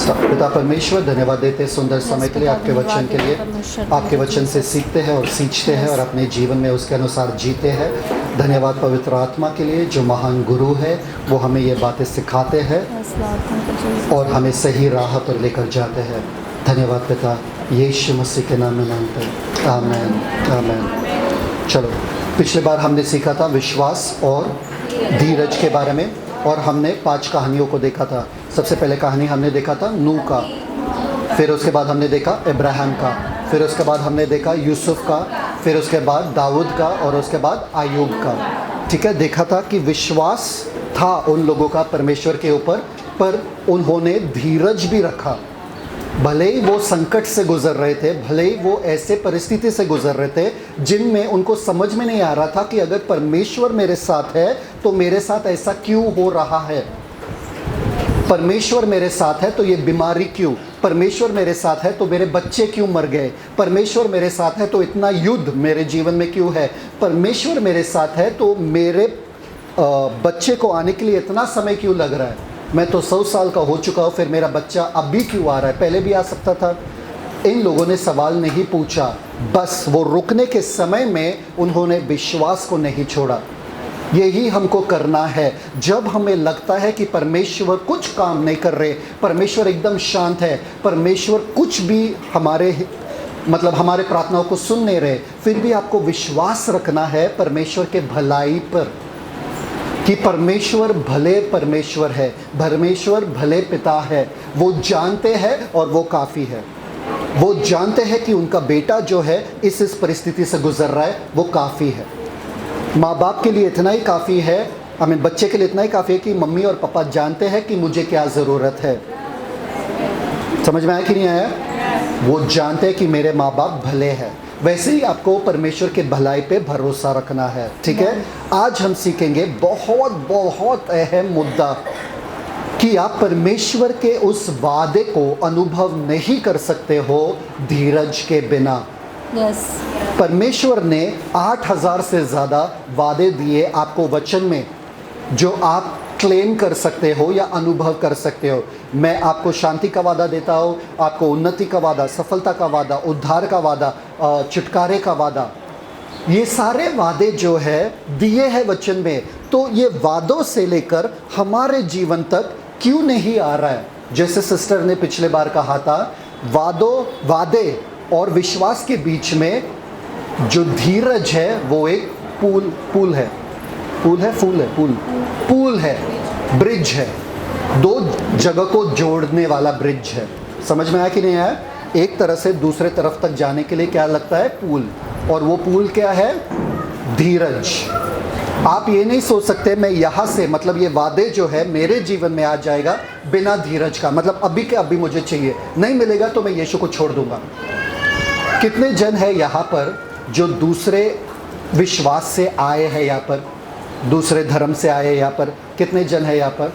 पिता परमेश्वर, धन्यवाद देते सुंदर समय के लिए, आपके वचन के लिए। आपके वचन से सीखते हैं और सींचते हैं और अपने जीवन में उसके अनुसार जीते हैं। धन्यवाद पवित्र आत्मा के लिए जो महान गुरु है, वो हमें ये बातें सिखाते हैं और हमें सही राह पर लेकर जाते हैं। धन्यवाद पिता, यीशु मसीह के नाम में मांगते हैं, आमीन आमीन। चलो, पिछले बार हमने सीखा था विश्वास और धीरज के बारे में और हमने 5 कहानियों को देखा था। सबसे पहले कहानी हमने देखा था नूह का, फिर उसके बाद हमने देखा इब्राहिम का, फिर उसके बाद हमने देखा यूसुफ का, फिर उसके बाद दाऊद का और उसके बाद अय्यूब का। ठीक है, देखा था कि विश्वास था उन लोगों का परमेश्वर के ऊपर, पर उन्होंने धीरज भी रखा। भले ही वो संकट से गुजर रहे थे, भले ही वो ऐसे परिस्थिति से गुजर रहे थे जिनमें उनको समझ में नहीं आ रहा था कि अगर परमेश्वर मेरे साथ है तो मेरे साथ ऐसा क्यों हो रहा है। परमेश्वर मेरे साथ है तो ये बीमारी क्यों, परमेश्वर मेरे साथ है तो मेरे बच्चे क्यों मर गए, परमेश्वर मेरे साथ है तो इतना युद्ध मेरे जीवन में क्यों है, परमेश्वर मेरे साथ है तो मेरे बच्चे को आने के लिए इतना समय क्यों लग रहा है। मैं तो 100 साल का हो चुका हूँ, फिर मेरा बच्चा अब भी क्यों आ रहा है, पहले भी आ सकता था। इन लोगों ने सवाल नहीं पूछा, बस वो रुकने के समय में उन्होंने विश्वास को नहीं छोड़ा। यही हमको करना है। जब हमें लगता है कि परमेश्वर कुछ काम नहीं कर रहे, परमेश्वर एकदम शांत है, परमेश्वर कुछ भी हमारे प्रार्थनाओं को सुन नहीं रहे, फिर भी आपको विश्वास रखना है परमेश्वर के भलाई पर कि परमेश्वर भले परमेश्वर है, परमेश्वर भले पिता है। वो जानते हैं और वो काफ़ी है। वो जानते हैं कि उनका बेटा जो है इस परिस्थिति से गुजर रहा है, वो काफ़ी है। माँ बाप के लिए इतना ही काफ़ी है, बच्चे के लिए इतना ही काफ़ी है कि मम्मी और पापा जानते हैं कि मुझे क्या ज़रूरत है। समझ में आया कि नहीं आया? वो जानते हैं कि मेरे माँ बाप भले हैं। वैसे ही आपको परमेश्वर के भलाई पे भरोसा रखना है। ठीक है, आज हम सीखेंगे बहुत बहुत अहम मुद्दा कि आप परमेश्वर के उस वादे को अनुभव नहीं कर सकते हो धीरज के बिना। परमेश्वर ने 8000 से ज़्यादा वादे दिए आपको वचन में, जो आप क्लेम कर सकते हो या अनुभव कर सकते हो। मैं आपको शांति का वादा देता हूँ, आपको उन्नति का वादा, सफलता का वादा, उद्धार का वादा, छुटकारे का वादा। ये सारे वादे जो है दिए हैं वचन में, तो ये वादों से लेकर हमारे जीवन तक क्यों नहीं आ रहा है? जैसे सिस्टर ने पिछले बार कहा था, वादे और विश्वास के बीच में जो धीरज है वो एक पुल है, ब्रिज है, 2 जगह को जोड़ने वाला ब्रिज है। समझ में आया कि नहीं आया? एक तरह से दूसरे तरफ तक जाने के लिए क्या लगता है? पुल। और वो पुल क्या है? धीरज। आप ये नहीं सोच सकते मैं यहाँ से, ये वादे जो है मेरे जीवन में आ जाएगा बिना धीरज का, अभी के अभी मुझे चाहिए, नहीं मिलेगा तो मैं यीशु को छोड़ दूंगा। कितने जन है यहाँ पर जो दूसरे विश्वास से आए हैं, यहाँ पर दूसरे धर्म से आए, यहाँ पर कितने जन है यहाँ पर?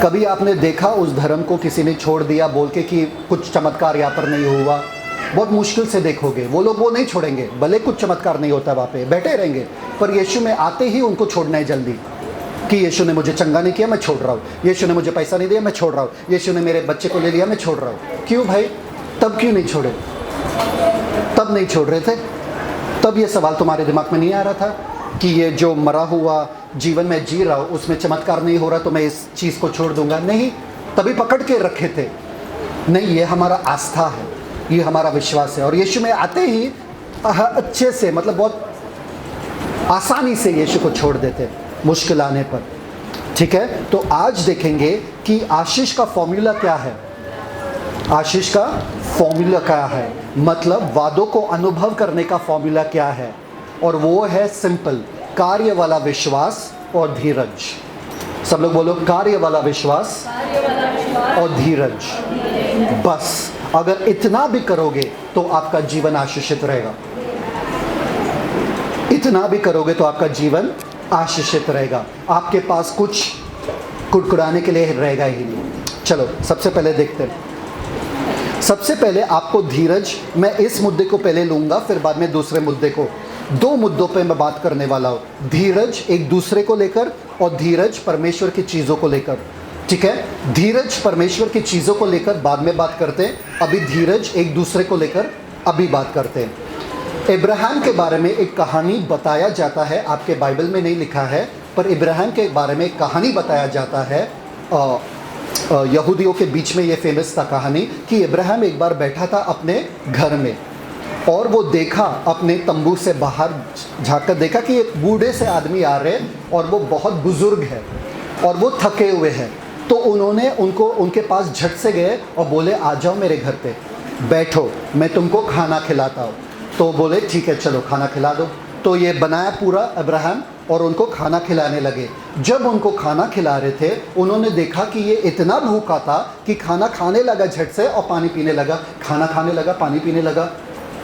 कभी आपने देखा उस धर्म को किसी ने छोड़ दिया बोल के कि कुछ चमत्कार यहाँ पर नहीं हुआ? बहुत मुश्किल से देखोगे, वो लोग वो नहीं छोड़ेंगे, भले कुछ चमत्कार नहीं होता, वहाँ पे बैठे रहेंगे, पर यीशु में आते ही उनको छोड़ना है जल्दी कि यीशु ने मुझे चंगा नहीं किया, मैं छोड़ रहा हूँ, यीशु ने मुझे पैसा नहीं दिया, मैं छोड़ रहा हूँ, यीशु ने मेरे बच्चे को ले लिया, मैं छोड़ रहा हूँ। क्यों भाई? तब क्यों नहीं छोड़े? तब नहीं छोड़ रहे थे, तब ये सवाल तुम्हारे दिमाग में नहीं आ रहा था कि ये जो मरा हुआ जीवन में जी रहा हूँ उसमें चमत्कार नहीं हो रहा तो मैं इस चीज़ को छोड़ दूंगा। नहीं, तभी पकड़ के रखे थे। नहीं, ये हमारा आस्था है, ये हमारा विश्वास है। और यीशु में आते ही अच्छे से, बहुत आसानी से यीशु को छोड़ देते मुश्किल आने पर। ठीक है, तो आज देखेंगे कि आशीष का फॉर्मूला क्या है। आशीष का फॉर्मूला क्या है, वादों को अनुभव करने का फॉर्मूला क्या है, और वो है सिंपल, कार्य वाला विश्वास और धीरज। सब लोग बोलो, कार्य वाला विश्वास और धीरज। बस अगर इतना भी करोगे तो आपका जीवन आशीषित रहेगा। इतना भी करोगे तो आपका जीवन आशीषित रहेगा। आपके पास कुछ कुड़कुड़ाने के लिए रहेगा ही नहीं। चलो सबसे पहले देखते हैं। सबसे पहले आपको धीरज, मैं इस मुद्दे को पहले लूँगा फिर बाद में दूसरे मुद्दे को। 2 मुद्दों पे मैं बात करने वाला हूँ, धीरज एक दूसरे को लेकर और धीरज परमेश्वर की चीज़ों को लेकर। ठीक है, धीरज परमेश्वर की चीज़ों को लेकर बाद में बात करते हैं, अभी धीरज एक दूसरे को लेकर अभी बात करते हैं। इब्राहिम के बारे में एक कहानी बताया जाता है, आपके बाइबल में नहीं लिखा है, पर इब्राहिम के बारे में एक कहानी बताया जाता है। यहूदियों के बीच में ये फेमस था कहानी कि इब्राहिम एक बार बैठा था अपने घर में और वो देखा, अपने तंबू से बाहर झाँक कर देखा कि एक बूढ़े से आदमी आ रहे और वो बहुत बुजुर्ग है और वो थके हुए हैं। तो उन्होंने उनके पास झट से गए और बोले, आ जाओ मेरे घर पे बैठो, मैं तुमको खाना खिलाता हूँ। तो बोले ठीक है चलो खाना खिला दो। तो ये बनाया पूरा इब्राहिम और उनको खाना खिलाने लगे। जब उनको खाना खिला रहे थे, उन्होंने देखा कि ये इतना भूखा था कि खाना खाने लगा झट से और पानी पीने लगा, खाना खाने लगा, पानी पीने लगा।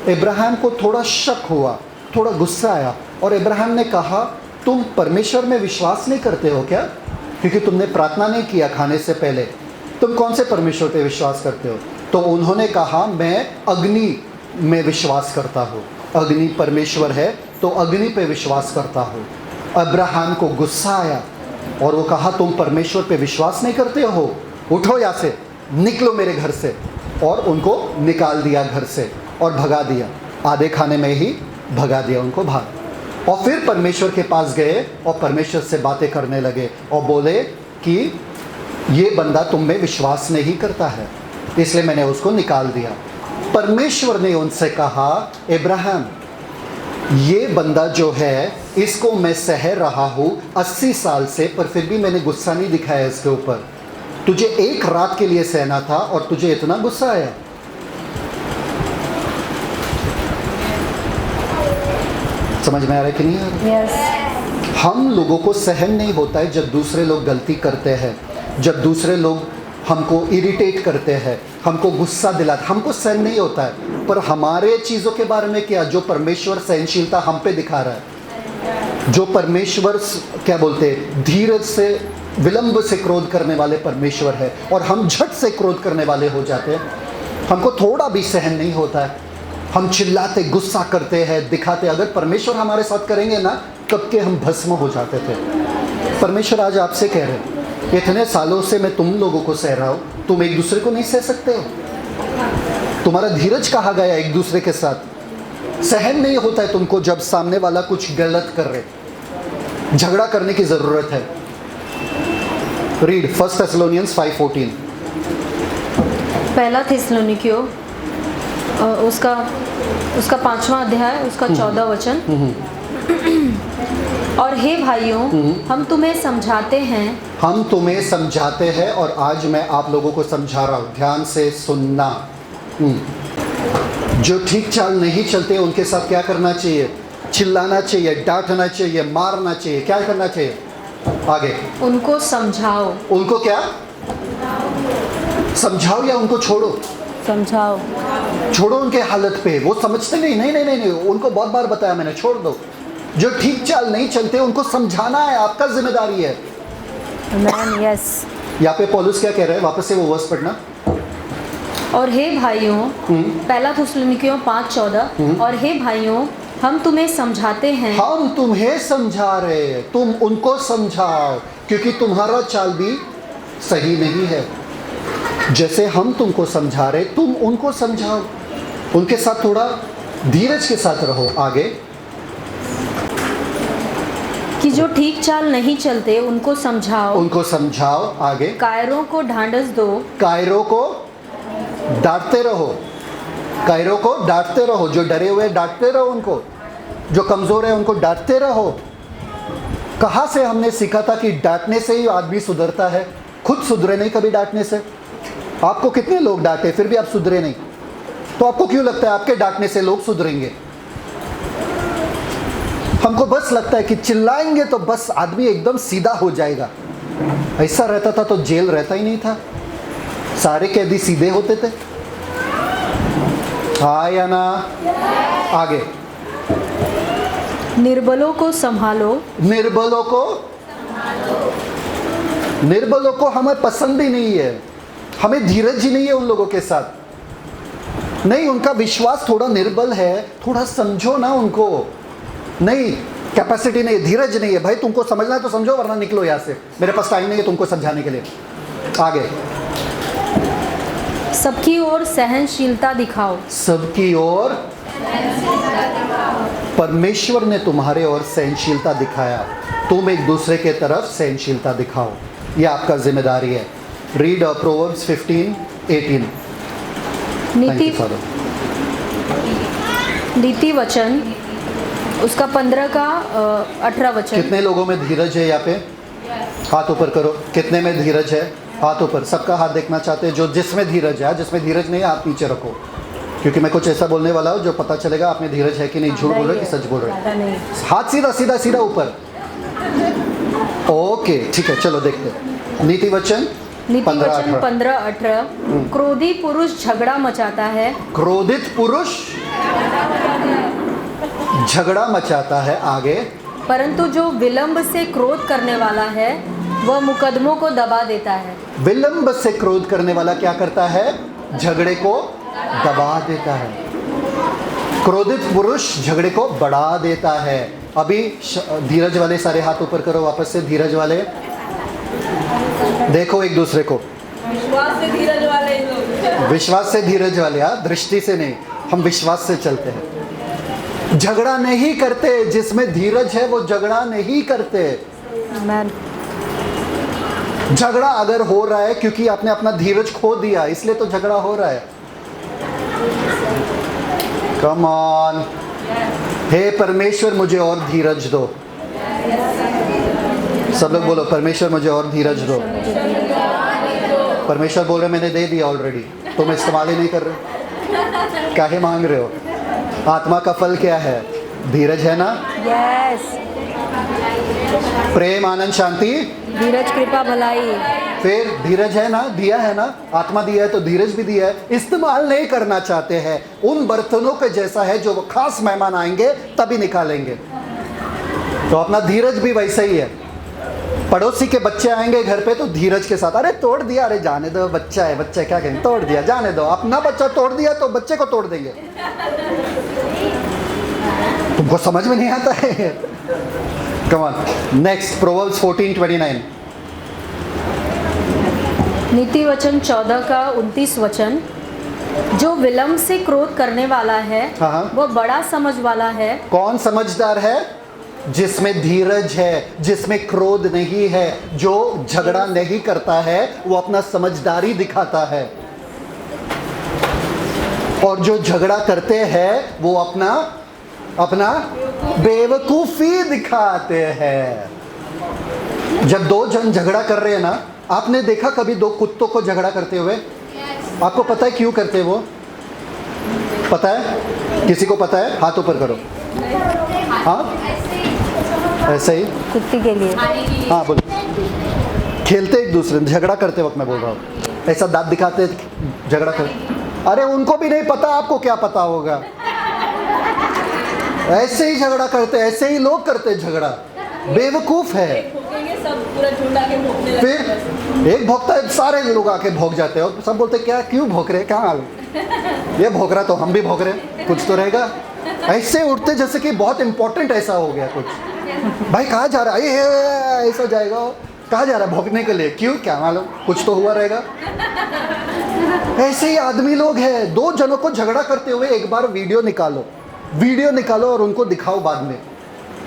इब्राहिम को थोड़ा शक हुआ, थोड़ा गुस्सा आया और इब्राहिम ने कहा, तुम परमेश्वर में विश्वास नहीं करते हो क्या? क्योंकि तुमने प्रार्थना नहीं किया खाने से पहले, तुम कौन से परमेश्वर पे विश्वास करते हो? तो उन्होंने कहा, मैं अग्नि में विश्वास करता हूँ, अग्नि परमेश्वर है तो अग्नि पे विश्वास करता हूँ। अब्राहम को गुस्सा आया और वो कहा, तुम परमेश्वर पे विश्वास नहीं करते हो, उठो यहाँ से, निकलो मेरे घर से। और उनको निकाल दिया घर से और भगा दिया, आधे खाने में ही भगा दिया उनको बाहर। और फिर परमेश्वर के पास गए और परमेश्वर से बातें करने लगे और बोले कि ये बंदा तुम में विश्वास नहीं करता है, इसलिए मैंने उसको निकाल दिया। परमेश्वर ने उनसे कहा, इब्राहिम ये बंदा जो है इसको मैं सह रहा हूँ 80 साल से, पर फिर भी मैंने गुस्सा नहीं दिखाया इसके ऊपर। तुझे एक रात के लिए सहना था और तुझे इतना गुस्सा आया। समझ में आ रहा है कि नहीं आ रहा? यस। हम लोगों को सहन नहीं होता है जब दूसरे लोग गलती करते हैं, जब दूसरे लोग हमको इरिटेट करते हैं, हमको गुस्सा दिलाते, हमको सहन नहीं होता है। पर हमारे चीज़ों के बारे में क्या, जो परमेश्वर सहनशीलता हम पे दिखा रहा है, जो परमेश्वर क्या बोलते हैं, धीरज से विलंब से क्रोध करने वाले परमेश्वर है और हम झट से क्रोध करने वाले हो जाते हैं। हमको थोड़ा भी सहन नहीं होता है, हम चिल्लाते, गुस्सा करते हैं, दिखाते। अगर परमेश्वर हमारे साथ करेंगे ना, कब के हम भस्म हो जाते थे। परमेश्वर आज आपसे कह रहे हैं, इतने सालों से मैं तुम लोगों को सह रहा हूँ, तुम एक दूसरे को नहीं सह सकते हो? तुम्हारा धीरज कहाँ गया एक दूसरे के साथ? सहन नहीं होता है तुमको जब सामने वाला कुछ गलत कर रहे, झगड़ा करने की ज़रूरत है। Read 1 Thessalonians 5:14। पहला थिस्सलुनीकियों उसका 5वां अध्याय, उसका 14 वचन। और हे भाइयों, हम तुम्हें समझाते हैं, हम तुम्हें समझाते हैं, और आज मैं आप लोगों को समझा रहा हूँ, ध्यान से सुनना। जो ठीक चाल नहीं चलते उनके साथ क्या करना चाहिए? चिल्लाना चाहिए, डांटना चाहिए, मारना चाहिए। क्या करना चाहिए? आगे उनको समझाओ। उनको क्या समझाओ या उनको छोड़ो? समझाओ। छोड़ो उनके हालत पे, वो समझते नहीं। नहीं नहीं नहीं नहीं, उनको बहुत बार बताया मैंने, छोड़ दो। जो ठीक चाल नहीं चलते उनको समझाना है, आपका जिम्मेदारी है। यस। यहाँ पे पौलुस क्या कह रहे हैं? वापस से वो वर्स पढ़ना। और हे भाइयों, पहला थिस्सलुनीकियों 5:14, और हे भाइयों, हम तुम्हें समझाते हैं। हम तुम्हें समझा रहे हैं, तुम उनको समझाओ, क्योंकि तुम्हारा चाल भी सही नहीं है। जैसे हम तुमको समझा रहे, तुम उनको समझाओ, उनके साथ थोड़ा धीरज के साथ रहो। आगे कि जो ठीक चाल नहीं चलते उनको समझाओ। उनको समझाओ। आगे कायरों को ढांढस दो। कायरों को डांटते रहो, कायरों को डांटते रहो। जो डरे हुए डांटते रहो उनको, जो कमज़ोर है उनको डांटते रहो। कहाँ से हमने सीखा था कि डांटने से ही आदमी सुधरता है? खुद सुधरे नहीं कभी डांटने से। आपको कितने लोग डांटे फिर भी आप सुधरे नहीं, तो आपको क्यों लगता है आपके डांटने से लोग सुधरेंगे? हमको बस लगता है कि चिल्लाएंगे तो बस आदमी एकदम सीधा हो जाएगा। ऐसा रहता था तो जेल रहता ही नहीं था, सारे कैदी सीधे होते थे। हाँ या ना? आगे निर्बलों को संभालो। निर्बलों को हमें पसंद ही नहीं है, हमें धीरज ही नहीं है उन लोगों के साथ। नहीं, उनका विश्वास थोड़ा निर्बल है, थोड़ा समझो ना उनको। नहीं, कैपेसिटी नहीं, धीरज नहीं है। भाई तुमको समझना है तो समझो, वरना निकलो यहाँ से, मेरे पास टाइम नहीं है तुमको समझाने के लिए। आगे, सबकी ओर सहनशीलता दिखाओ। सबकी ओर, परमेश्वर ने तुम्हारे ओर सहनशीलता दिखाया, तुम एक दूसरे के तरफ सहनशीलता दिखाओ, यह आपका जिम्मेदारी है। Read proverbs 15:18। नीति नीति वचन उसका 15 का 18 वचन। कितने लोगों में धीरज है यहाँ पे? हाथ ऊपर करो। कितने में धीरज है? हाथ ऊपर। सबका हाथ देखना चाहते हैं जो जिसमें धीरज है। जिसमें धीरज नहीं है हाथ नीचे रखो, क्योंकि मैं कुछ ऐसा बोलने वाला हूँ जो पता चलेगा आप में धीरज है कि नहीं, झूठ बोल रहे कि सच बोल रहे। हाथ सीधा सीधा सीधा ऊपर। ओके ठीक है, चलो देखते हैं। नीति वचन 15:18। क्रोधी पुरुष झगड़ा मचाता है। क्रोधित पुरुष झगड़ा मचाता है। आगे, परंतु जो विलंब से क्रोध करने वाला है वह मुकदमों को दबा देता है। विलंब से क्रोध करने वाला क्या करता है? झगड़े को दबा देता है। क्रोधित पुरुष झगड़े को बढ़ा देता है। अभी धीरज वाले सारे हाथ ऊपर करो वापस से। धीरज वाले देखो एक दूसरे को। विश्वास से धीरज वाले लोग। विश्वास से धीरज वाले, दृष्टि से नहीं, हम विश्वास से चलते हैं। झगड़ा नहीं करते, जिसमें धीरज है वो झगड़ा नहीं करते। झगड़ा अगर हो रहा है क्योंकि आपने अपना धीरज खो दिया, इसलिए तो झगड़ा हो रहा है। Come on. हे परमेश्वर मुझे और धीरज दो। सब लोग बोलो, परमेश्वर मुझे और धीरज दो। परमेश्वर बोल रहे मैंने दे दिया ऑलरेडी, तुम इस्तेमाल ही नहीं कर रहे, काहे मांग रहे हो? आत्मा का फल क्या है? धीरज है ना? यस। प्रेम, आनंद, शांति, धीरज, कृपा, भलाई। फिर धीरज है ना? दिया है ना? आत्मा दिया है तो धीरज भी दिया है। इस्तेमाल नहीं करना चाहते हैं। उन बर्तनों के जैसा है जो खास मेहमान आएंगे तभी निकालेंगे। तो अपना धीरज भी वैसा ही है। पड़ोसी के बच्चे आएंगे घर पे तो धीरज के साथ, अरे तोड़ दिया, अरे जाने दो, बच्चा है, बच्चा क्या कहेंगे, तोड़ दिया, जाने दो। अपना बच्चा तोड़ दिया तो बच्चे को तोड़ देंगे। तुमको समझ में नहीं आता है? Come on. Next, proverbs 14:29। नीति वचन 14 का 29 वचन। जो विलंब से क्रोध करने वाला है हाँ। वह बड़ा समझ वाला है। कौन समझदार है? जिसमें धीरज है, जिसमें क्रोध नहीं है, जो झगड़ा नहीं करता है, वो अपना समझदारी दिखाता है। और जो झगड़ा करते हैं वो अपना बेवकूफी दिखाते हैं। जब दो जन झगड़ा कर रहे हैं ना, आपने देखा कभी दो कुत्तों को झगड़ा करते हुए? आपको पता है क्यों करते हैं वो? पता है? किसी को पता है? हाथ ऊपर करो। हाँ, ऐसे ही कुत्ती के लिए। हाँ बोलो। खेलते एक दूसरे, झगड़ा करते वक्त मैं बोल रहा हूँ, ऐसा दांत दिखाते झगड़ा कर। अरे उनको भी नहीं पता, आपको क्या पता होगा? ऐसे ही झगड़ा करते, ऐसे ही लोग करते झगड़ा। बेवकूफ है। सब पूरा झुंड आके भौंकने लगता है। फिर एक भौंकता है, सारे लोग आके भौंक जाते हैं और सब बोलते क्या, क्यों भौंक रहे, क्या हाल? ये भौंक रहा तो हम भी भौंक रहे, कुछ तो रहेगा। ऐसे उठते जैसे कि बहुत इंपॉर्टेंट ऐसा हो गया कुछ। भाई कहाँ जा रहा है? ये ऐसा जाएगा, कहाँ जा रहा है? भौंकने के लिए। क्यों, क्या मालूम, कुछ तो हुआ रहेगा। ऐसे ही आदमी लोग हैं। दो जनों को झगड़ा करते हुए एक बार वीडियो निकालो और उनको दिखाओ बाद में,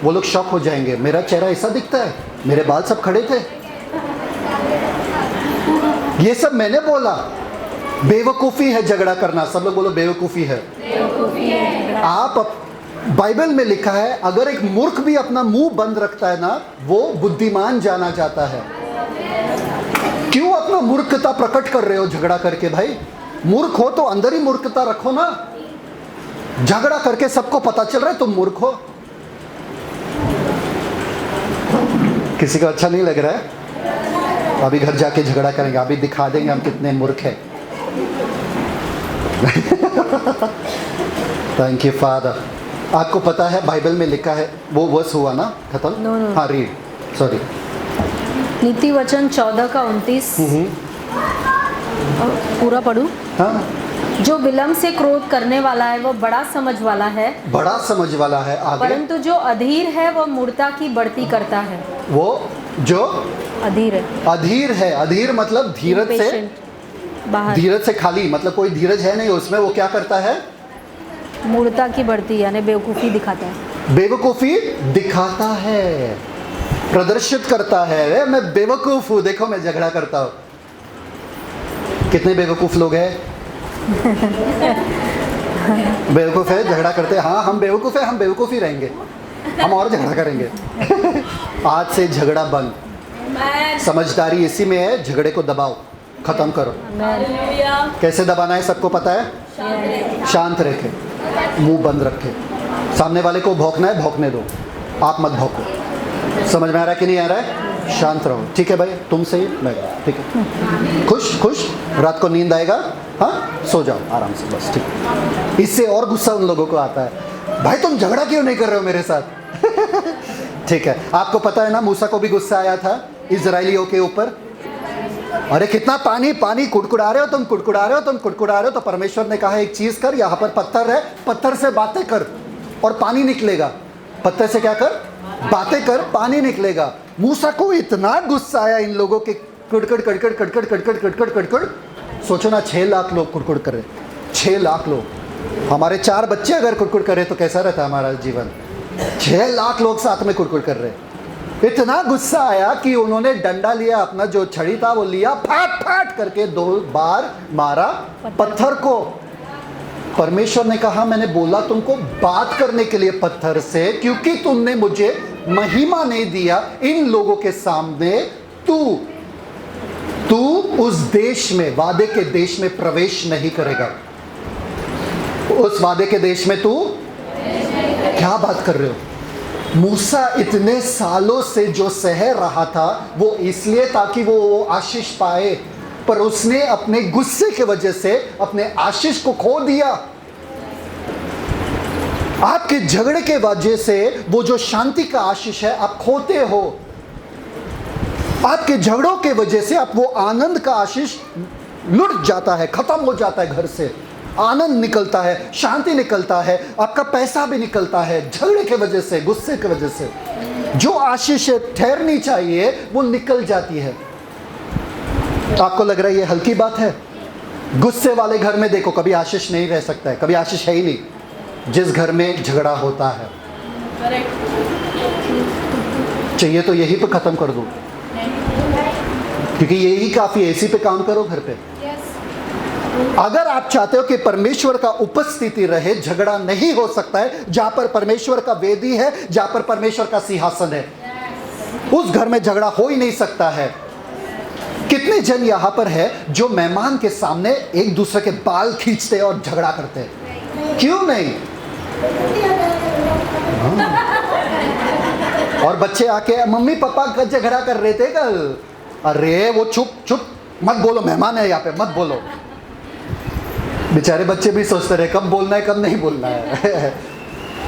वो लोग शॉक हो जाएंगे। मेरा चेहरा ऐसा दिखता है, मेरे बाल सब खड़े थे, ये सब मैंने बोला। बेवकूफ़ी है झगड़ा करना। सब लोग बोलो बेवकूफ़ी है। आप बाइबल में लिखा है अगर एक मूर्ख भी अपना मुंह बंद रखता है ना, वो बुद्धिमान जाना जाता है। क्यों अपना मूर्खता प्रकट कर रहे हो झगड़ा करके? भाई मूर्ख हो तो अंदर ही मूर्खता रखो ना। झगड़ा करके सबको पता चल रहा है तुम मूर्ख हो। किसी को अच्छा नहीं लग रहा है? अभी घर जाके झगड़ा करेंगे, अभी दिखा देंगे हम कितने मूर्ख हैं। Thank you father. आपको पता है बाइबल में लिखा है, वो वर्स हुआ ना खत्म? No. हाँ रीड, सॉरी। नीति वचन 14 का 29 पूरा पढ़ूं? हाँ। जो विलंब से क्रोध करने वाला है वह बड़ा समझ वाला है। बड़ा समझ वाला है। आगे, परंतु जो अधीर है वह मूर्खता की बढ़ती करता है। वो जो अधीर है, अधीर है। अधीर मतलब धीरज से, Impatient, बाहर, धीरज से खाली, मतलब कोई धीरज है नहीं उसमें। वो क्या करता है? मूर्खता की बढ़ती यानी बेवकूफ़ी दिखाता है। बेवकूफ़ी दिखाता है, प्रदर्शित करता है। मैं बेवकूफ़ हूँ, देखो मैं झगड़ा करता हूँ। कितने बेवकूफ़ लोग हैं? बेवकूफ़ है, झगड़ा करते हैं। हाँ हम बेवकूफ़ है, हम बेवकूफ़ ही रहेंगे, हम और झगड़ा करेंगे। आज से झगड़ा बंद। मैं समझदारी इसी में है, झगड़े को दबाओ, ख़त्म करो। हालेलुया कैसे दबाना है सबको पता है? शांत रखे, मुंह बंद रखे। सामने वाले को भौंकना है, भौंकने दो, आप मत भौंको। समझ में आ रहा है कि नहीं आ रहा है? शांत रहो, ठीक है भाई, तुम सही मैं, ठीक है। खुश खुश, रात को नींद आएगा, हाँ सो जाओ आराम से, बस ठीक। इससे और गुस्सा उन लोगों को आता है, भाई तुम झगड़ा क्यों नहीं कर रहे हो मेरे साथ? ठीक है, आपको पता है ना मूसा को भी गुस्सा आया था इजराइलियों के ऊपर। अरे कितना पानी पानी, कुड़कुड़ा रहे हो तुम, कुड़कुड़ा रहे हो तुम, कुड़कुड़ा रहे हो। तो परमेश्वर ने कहा एक चीज कर, यहाँ पर पत्थर है, पत्थर से बातें कर और पानी निकलेगा। पत्थर से क्या कर? बातें कर, पानी निकलेगा। मूसा को इतना गुस्सा आया इन लोगों के कुड़कुड़ कड़कड़ कड़कड़ कड़कड़ कड़कड़ कड़कड़। सोचो ना 6 लाख लोग कुड़कुड़ कर रहे, 6 लाख लोग। हमारे 4 बच्चे अगर कुड़कुड़ कर रहे तो कैसा रहता हमारा जीवन? 6 लाख लोग साथ में कुड़कुड़ कर रहे। इतना गुस्सा आया कि उन्होंने डंडा लिया, अपना जो छड़ी था वो लिया, फाट फाट करके 2 बार मारा पत्थर को। परमेश्वर ने कहा मैंने बोला तुमको बात करने के लिए पत्थर से, क्योंकि तुमने मुझे महिमा नहीं दिया इन लोगों के सामने। तू उस देश में, वादे के देश में प्रवेश नहीं करेगा। उस वादे के देश में तू क्या बात कर रहे हो? मूसा इतने सालों से जो सह रहा था वो इसलिए ताकि वो आशीष पाए, पर उसने अपने गुस्से के वजह से अपने आशीष को खो दिया। आपके झगड़े के वजह से वो जो शांति का आशीष है आप खोते हो। आपके झगड़ों के वजह से आप वो आनंद का आशीष लुट जाता है, खत्म हो जाता है। घर से आनंद निकलता है, शांति निकलता है, आपका पैसा भी निकलता है झगड़े के वजह से, गुस्से की वजह से। जो आशीष ठहरनी चाहिए वो निकल जाती है। आपको लग रहा है ये हल्की बात है? गुस्से वाले घर में देखो कभी आशीष नहीं रह सकता है, कभी आशीष है ही नहीं। जिस घर में झगड़ा होता है, चाहिए तो यही पे खत्म कर दो, क्योंकि यही काफी है। इसी पे काम करो घर पे। अगर आप चाहते हो कि परमेश्वर का उपस्थिति रहे, झगड़ा नहीं हो सकता है। जहां पर परमेश्वर का वेदी है, जहां पर परमेश्वर का सिंहासन है, उस घर में झगड़ा हो ही नहीं सकता है। कितने जन यहां पर है जो मेहमान के सामने एक दूसरे के बाल खींचते हैं और झगड़ा करते हैं? क्यों नहीं? और बच्चे आके मम्मी पापा का झगड़ा कर रहे थे कल। अरे वो चुप चुप मत बोलो, मेहमान है यहाँ पे, मत बोलो। बेचारे बच्चे भी सोचते रहे कब बोलना है कब नहीं बोलना है।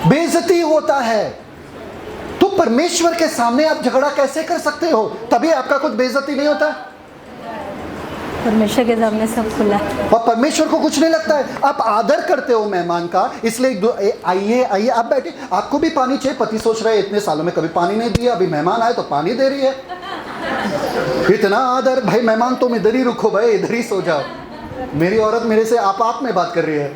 बेइज्जती होता है। तो परमेश्वर के सामने आप झगड़ा कैसे कर सकते हो? तभी आपका कुछ बेइज्जती नहीं होता। परमेश्वर के सामने सब खुला है और परमेश्वर को कुछ नहीं लगता है। आप आदर करते हो मेहमान का, इसलिए आइए आइए आप बैठे। आपको भी पानी चाहिए, पति सोच रहा है इतने सालों में कभी पानी नहीं दिया, अभी मेहमान आए तो पानी दे रही है। इतना आदर, भाई मेहमान तुम इधर ही रुको, भाई इधर ही सो जाओ। मेरी औरत मेरे से आप में बात कर रही है।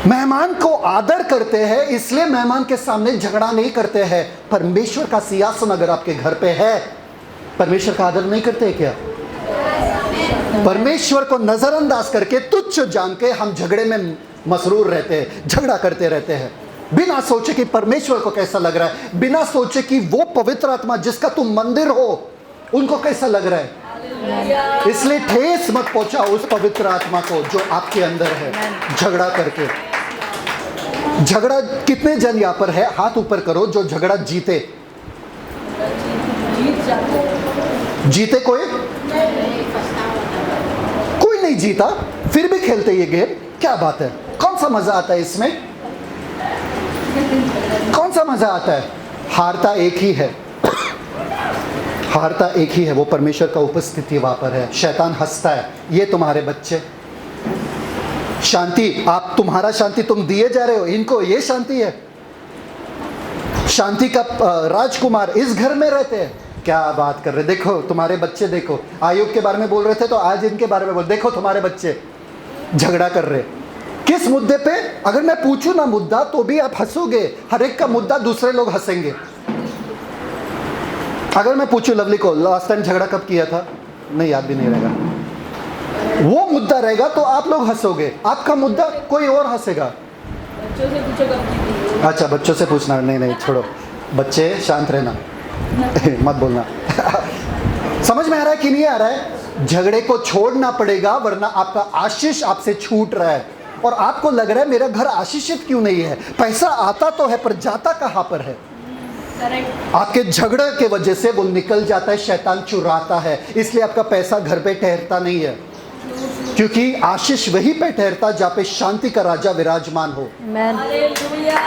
मेहमान को आदर करते हैं, इसलिए मेहमान के सामने झगड़ा नहीं करते हैं। परमेश्वर का सिंहासन अगर आपके घर पे है, परमेश्वर का आदर नहीं करते क्या? परमेश्वर को नजरअंदाज करके, तुच्छ जान के हम झगड़े में मसरूर रहते हैं, झगड़ा करते रहते हैं, बिना सोचे कि परमेश्वर को कैसा लग रहा है, बिना सोचे कि वो पवित्र आत्मा जिसका तुम मंदिर हो उनको कैसा लग रहा है। इसलिए ठेस मत पहुंचाओ उस पवित्र आत्मा को जो आपके अंदर है झगड़ा करके। झगड़ा कितने जन यहाँ पर है? हाथ ऊपर करो जो झगड़ा जीते। जीते कोई नहीं जीता, फिर भी खेलते ये गेम। क्या बात है? कौन सा मजा आता है इसमें? कौन सा मजा आता है? हारता एक ही है, हारता एक ही है, वो परमेश्वर का उपस्थिति वहां पर है। शैतान हंसता है, ये तुम्हारे बच्चे शांति, आप तुम्हारा शांति तुम दिए जा रहे हो, इनको ये शांति है। शांति का राजकुमार इस घर में रहते हैं। क्या बात कर रहे, देखो तुम्हारे बच्चे, देखो आयुब के बारे में बोल रहे थे तो आज इनके बारे में बोल, देखो तुम्हारे बच्चे झगड़ा कर रहे किस मुद्दे पे। अगर मैं पूछूं ना मुद्दा तो भी आप हंसोगे, हर एक का मुद्दा दूसरे लोग हंसेंगे। अगर मैं पूछूं लवली को लास्ट टाइम झगड़ा कब किया था, नहीं याद भी नहीं रहेगा, वो मुद्दा रहेगा तो आप लोग हंसोगे, आपका मुद्दा कोई और हंसेगा। बच्चों से पूछो कब की थी। अच्छा बच्चों से पूछना, नहीं नहीं छोड़ो, बच्चे शांत रहना मत बोलना समझ में आ रहा है कि नहीं आ रहा है? झगड़े को छोड़ना पड़ेगा वरना आपका आशीष आपसे छूट रहा है और आपको लग रहा है मेरा घर आशीषित क्यों नहीं है, पैसा आता तो है पर जाता कहाँ पर है। करेक्ट। आपके झगड़े के वजह से वो निकल जाता है, शैतान चुराता है, इसलिए आपका पैसा घर पे ठहरता नहीं है, क्योंकि आशीष वहीं पे ठहरता जहाँ पे शांति का राजा विराजमान हो। हालेलुया।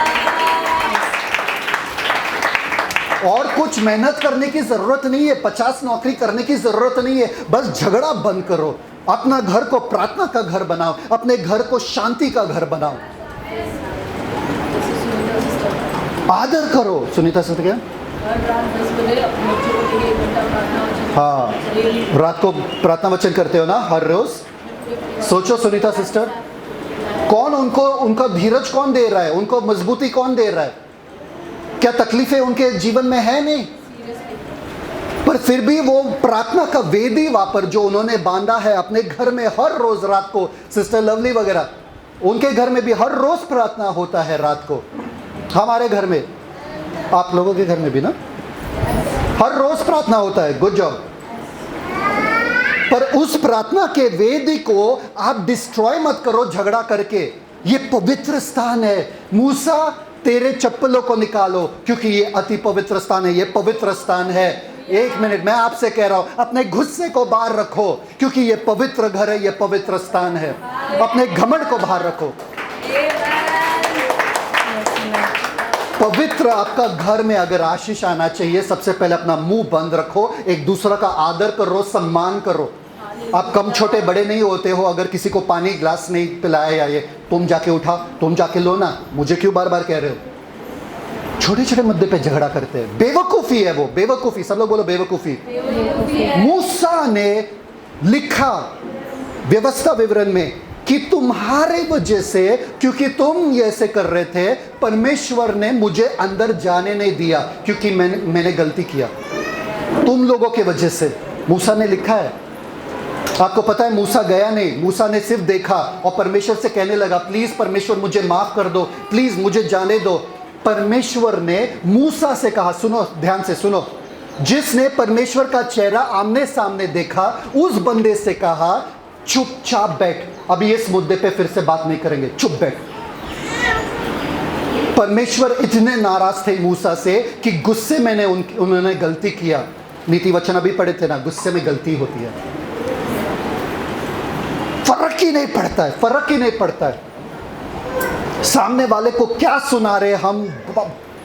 और कुछ मेहनत करने की जरूरत नहीं है, 50 नौकरी करने की जरूरत नहीं है, बस झगड़ा बंद करो, अपना घर को प्रार्थना का घर बनाओ, अपने घर को शांति का घर बनाओ, आदर करो। सुनीता सर क्या? हर रात 10 बजे अपने बच्चों को लेके 1 घंटा प्रार्थना वचन। हाँ, रात को प्रार्थना वचन करते हो ना हर रोज? सोचो सुनीता सिस्टर, कौन उनको, उनका धीरज कौन दे रहा है, उनको मजबूती कौन दे रहा है? क्या तकलीफें उनके जीवन में है? नहीं, पर फिर भी वो प्रार्थना का वेदी वहां पर जो उन्होंने बांधा है अपने घर में, हर रोज रात को, सिस्टर लवली वगैरह उनके घर में भी हर रोज प्रार्थना होता है रात को, हमारे घर में, आप लोगों के घर में भी ना हर रोज प्रार्थना होता है। Good job. पर उस प्रार्थना के वेदी को आप डिस्ट्रॉय मत करो झगड़ा करके, ये पवित्र स्थान है। मूसा तेरे चप्पलों को निकालो क्योंकि ये अति पवित्र स्थान है, ये पवित्र स्थान है। एक मिनट, मैं आपसे कह रहा हूं अपने गुस्से को बाहर रखो क्योंकि ये पवित्र घर है, ये पवित्र स्थान है। अपने घमंड को बाहर रखो। पवित्र आपका घर में अगर आशीष आना चाहिए, सबसे पहले अपना मुंह बंद रखो, एक दूसरा का आदर करो, सम्मान करो। आप कम छोटे बड़े नहीं होते हो, अगर किसी को पानी ग्लास नहीं पिलाया या ये तुम जाके उठा, तुम जाके लो ना, मुझे क्यों बार बार कह रहे हो? छोटे छोटे मुद्दे पे झगड़ा करते हैं, बेवकूफी है वो, बेवकूफी। सब लोग बोलो बेवकूफी। मूसा ने लिखा व्यवस्था विवरण में कि तुम्हारे वजह से, क्योंकि तुम ये ऐसे कर रहे थे, परमेश्वर ने मुझे अंदर जाने नहीं दिया क्योंकि मैंने गलती किया, तुम लोगों के वजह से। मूसा ने लिखा है। आपको पता है मूसा गया नहीं, मूसा ने सिर्फ देखा और परमेश्वर से कहने लगा प्लीज परमेश्वर मुझे माफ कर दो, प्लीज मुझे जाने दो। परमेश्वर ने मूसा से कहा, सुनो ध्यान से सुनो, जिसने परमेश्वर का चेहरा आमने सामने देखा उस बंदे से कहा चुपचाप बैठ, अभी इस मुद्दे पे फिर से बात नहीं करेंगे, चुप बैठ। परमेश्वर इतने नाराज थे मूसा से कि गुस्से में उन्होंने गलती किया। नीति वचन अभी पढ़े थे ना, गुस्से में गलती होती है, फर्क ही नहीं पड़ता है, फर्क ही नहीं पड़ता है सामने वाले को क्या सुना रहे, हम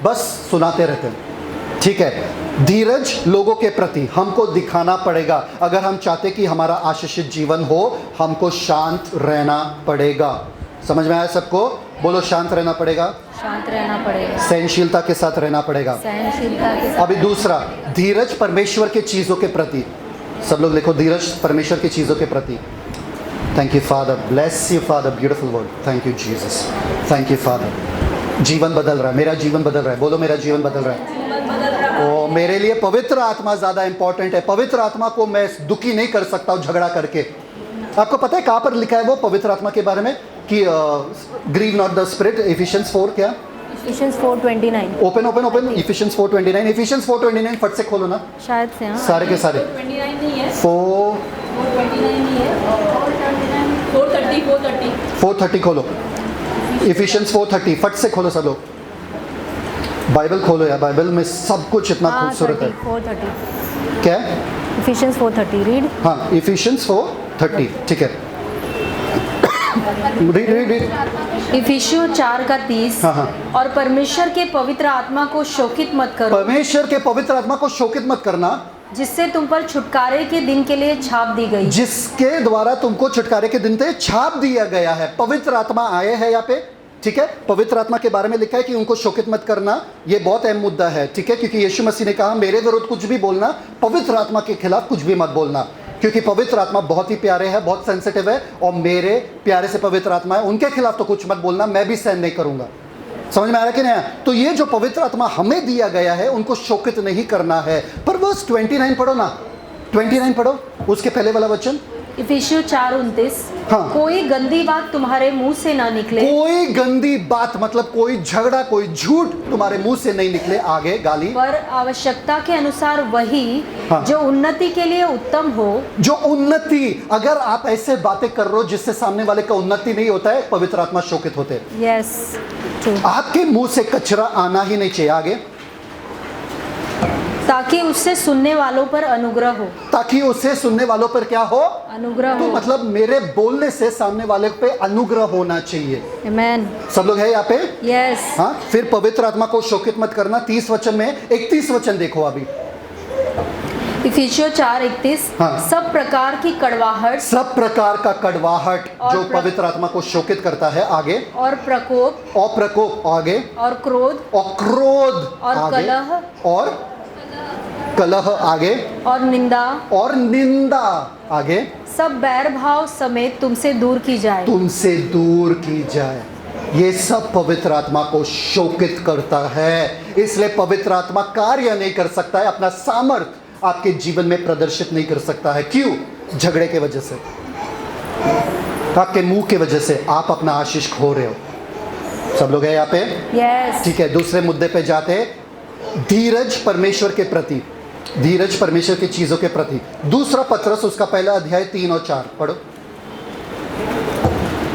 बस सुनाते रहते हैं। ठीक है, धीरज लोगों के प्रति हमको दिखाना पड़ेगा। अगर हम चाहते कि हमारा आशीषित जीवन हो, हमको शांत रहना पड़ेगा। समझ में आया सबको? बोलो शांत रहना पड़ेगा, शांत रहना पड़ेगा, सहनशीलता के साथ रहना पड़ेगा। सहनशीलता के साथ। अभी दूसरा, धीरज परमेश्वर के चीजों के प्रति। सब लोग लिखो, धीरज परमेश्वर की चीजों के प्रति। Thank you father, bless you father, beautiful word, thank you Jesus, thank you father. जीवन बदल रहा है, मेरा जीवन बदल रहा है, बोलो मेरा जीवन बदल रहा है। ओ मेरे लिए पवित्र आत्मा ज़्यादा इंपॉर्टेंट है। पवित्र आत्मा को मैं दुखी नहीं कर सकता हूँ झगड़ा करके। आपको पता है कहाँ पर लिखा है वो पवित्र आत्मा के बारे में कि grieve not the spirit? Ephesians 4 क्या? Ephesians 4:29। Open open open, Ephesians 4:29, Ephesians 4:29 फट से खोलो ना शायद से, हाँ। सारे के सारे। 429 नहीं है, 429 नहीं है, 430 430 खोलो, इफिशियंस 430 फट से खोलो सब लोग। बाइबल खोलो यार, बाइबल में सब कुछ इतना खूबसूरत है। 4:30 क्या? Efficiency 4:30 read. हाँ, इफिशियंस 4:30, ठीक है। Read read read. इफिसियों 4:30। हाँ, हाँ। और परमेश्वर के पवित्र आत्मा को शोकित मत करो, परमेश्वर के पवित्र आत्मा को शोकित मत करना, जिससे तुम पर छुटकारे के दिन के लिए छाप दी गई। जिसके द्वारा तुमको छुटकारे के दिन पे छाप दिया गया है। पवित्र आत्मा आए हैं यहाँ पे, ठीक है। पवित्र आत्मा के बारे में लिखा है कि उनको शोकित मत करना, ये बहुत अहम मुद्दा है, ठीक है, क्योंकि यीशु मसीह ने कहा मेरे विरुद्ध कुछ भी बोलना, पवित्र आत्मा के खिलाफ कुछ भी मत बोलना, क्योंकि पवित्र आत्मा बहुत ही प्यारे है, बहुत सेंसिटिव है, और मेरे प्यारे से पवित्र आत्मा है, उनके खिलाफ तो कुछ मत बोलना, मैं भी सहन नहीं करूंगा। समझ में आ रहा कि नहीं? तो ये जो पवित्र आत्मा हमें दिया गया है उनको शोकित नहीं करना है। पर वर्स 29 पढ़ो ना, 29 पढ़ो, उसके पहले वाला वचन। इफिसियों 4:29। हाँ। कोई गंदी बात तुम्हारे मुंह से ना निकले। कोई गंदी बात मतलब कोई झगड़ा, कोई झूठ तुम्हारे मुंह से नहीं निकले, आगे गाली, पर आवश्यकता के अनुसार वही हाँ। जो उन्नति के लिए उत्तम हो। जो उन्नति, अगर आप ऐसे बातें कर रहे हो जिससे सामने वाले का उन्नति नहीं होता है, पवित्र आत्मा शोकित होते हैं। यस, आपके मुंह से कचरा आना ही नहीं चाहिए, आगे, ताकि उससे सुनने वालों पर अनुग्रह हो। ताकि उससे सुनने वालों पर क्या हो? अनुग्रह तो हो। मतलब मेरे बोलने से सामने वाले पे अनुग्रह होना चाहिए। आमेन। सब लोग है यहाँ पे? यस। हाँ। फिर पवित्र आत्मा को शोकित मत करना, 30 वचन में, 31 वचन देखो अभी। इफिसियों 4:31। हाँ। सब प्रकार की कड़वाहट, सब प्रकार का कड़वाहट और जो पवित्र आत्मा को शोकित करता है, आगे, और प्रकोप, और प्रकोप, आगे, और क्रोध, और क्रोध, और आगे, कलह, और कलह, आगे, और निंदा, और निंदा, आगे, सब बैर भाव समेत तुमसे दूर की जाए। तुमसे दूर की जाए। ये सब पवित्र आत्मा को शोकित करता है। इसलिए पवित्र आत्मा कार्य नहीं कर सकता है, अपना सामर्थ्य आपके जीवन में प्रदर्शित नहीं कर सकता है। क्यों? झगड़े के वजह से, आपके मुंह के वजह से आप अपना आशीष खो रहे हो। सब लोग हैं यहाँ पे? यस। ठीक है, दूसरे मुद्दे पे जाते हैं। धीरज परमेश्वर के प्रति, धीरज परमेश्वर की चीजों के प्रति। दूसरा पत्रस उसका पहला अध्याय 3 और 4 पढ़ो।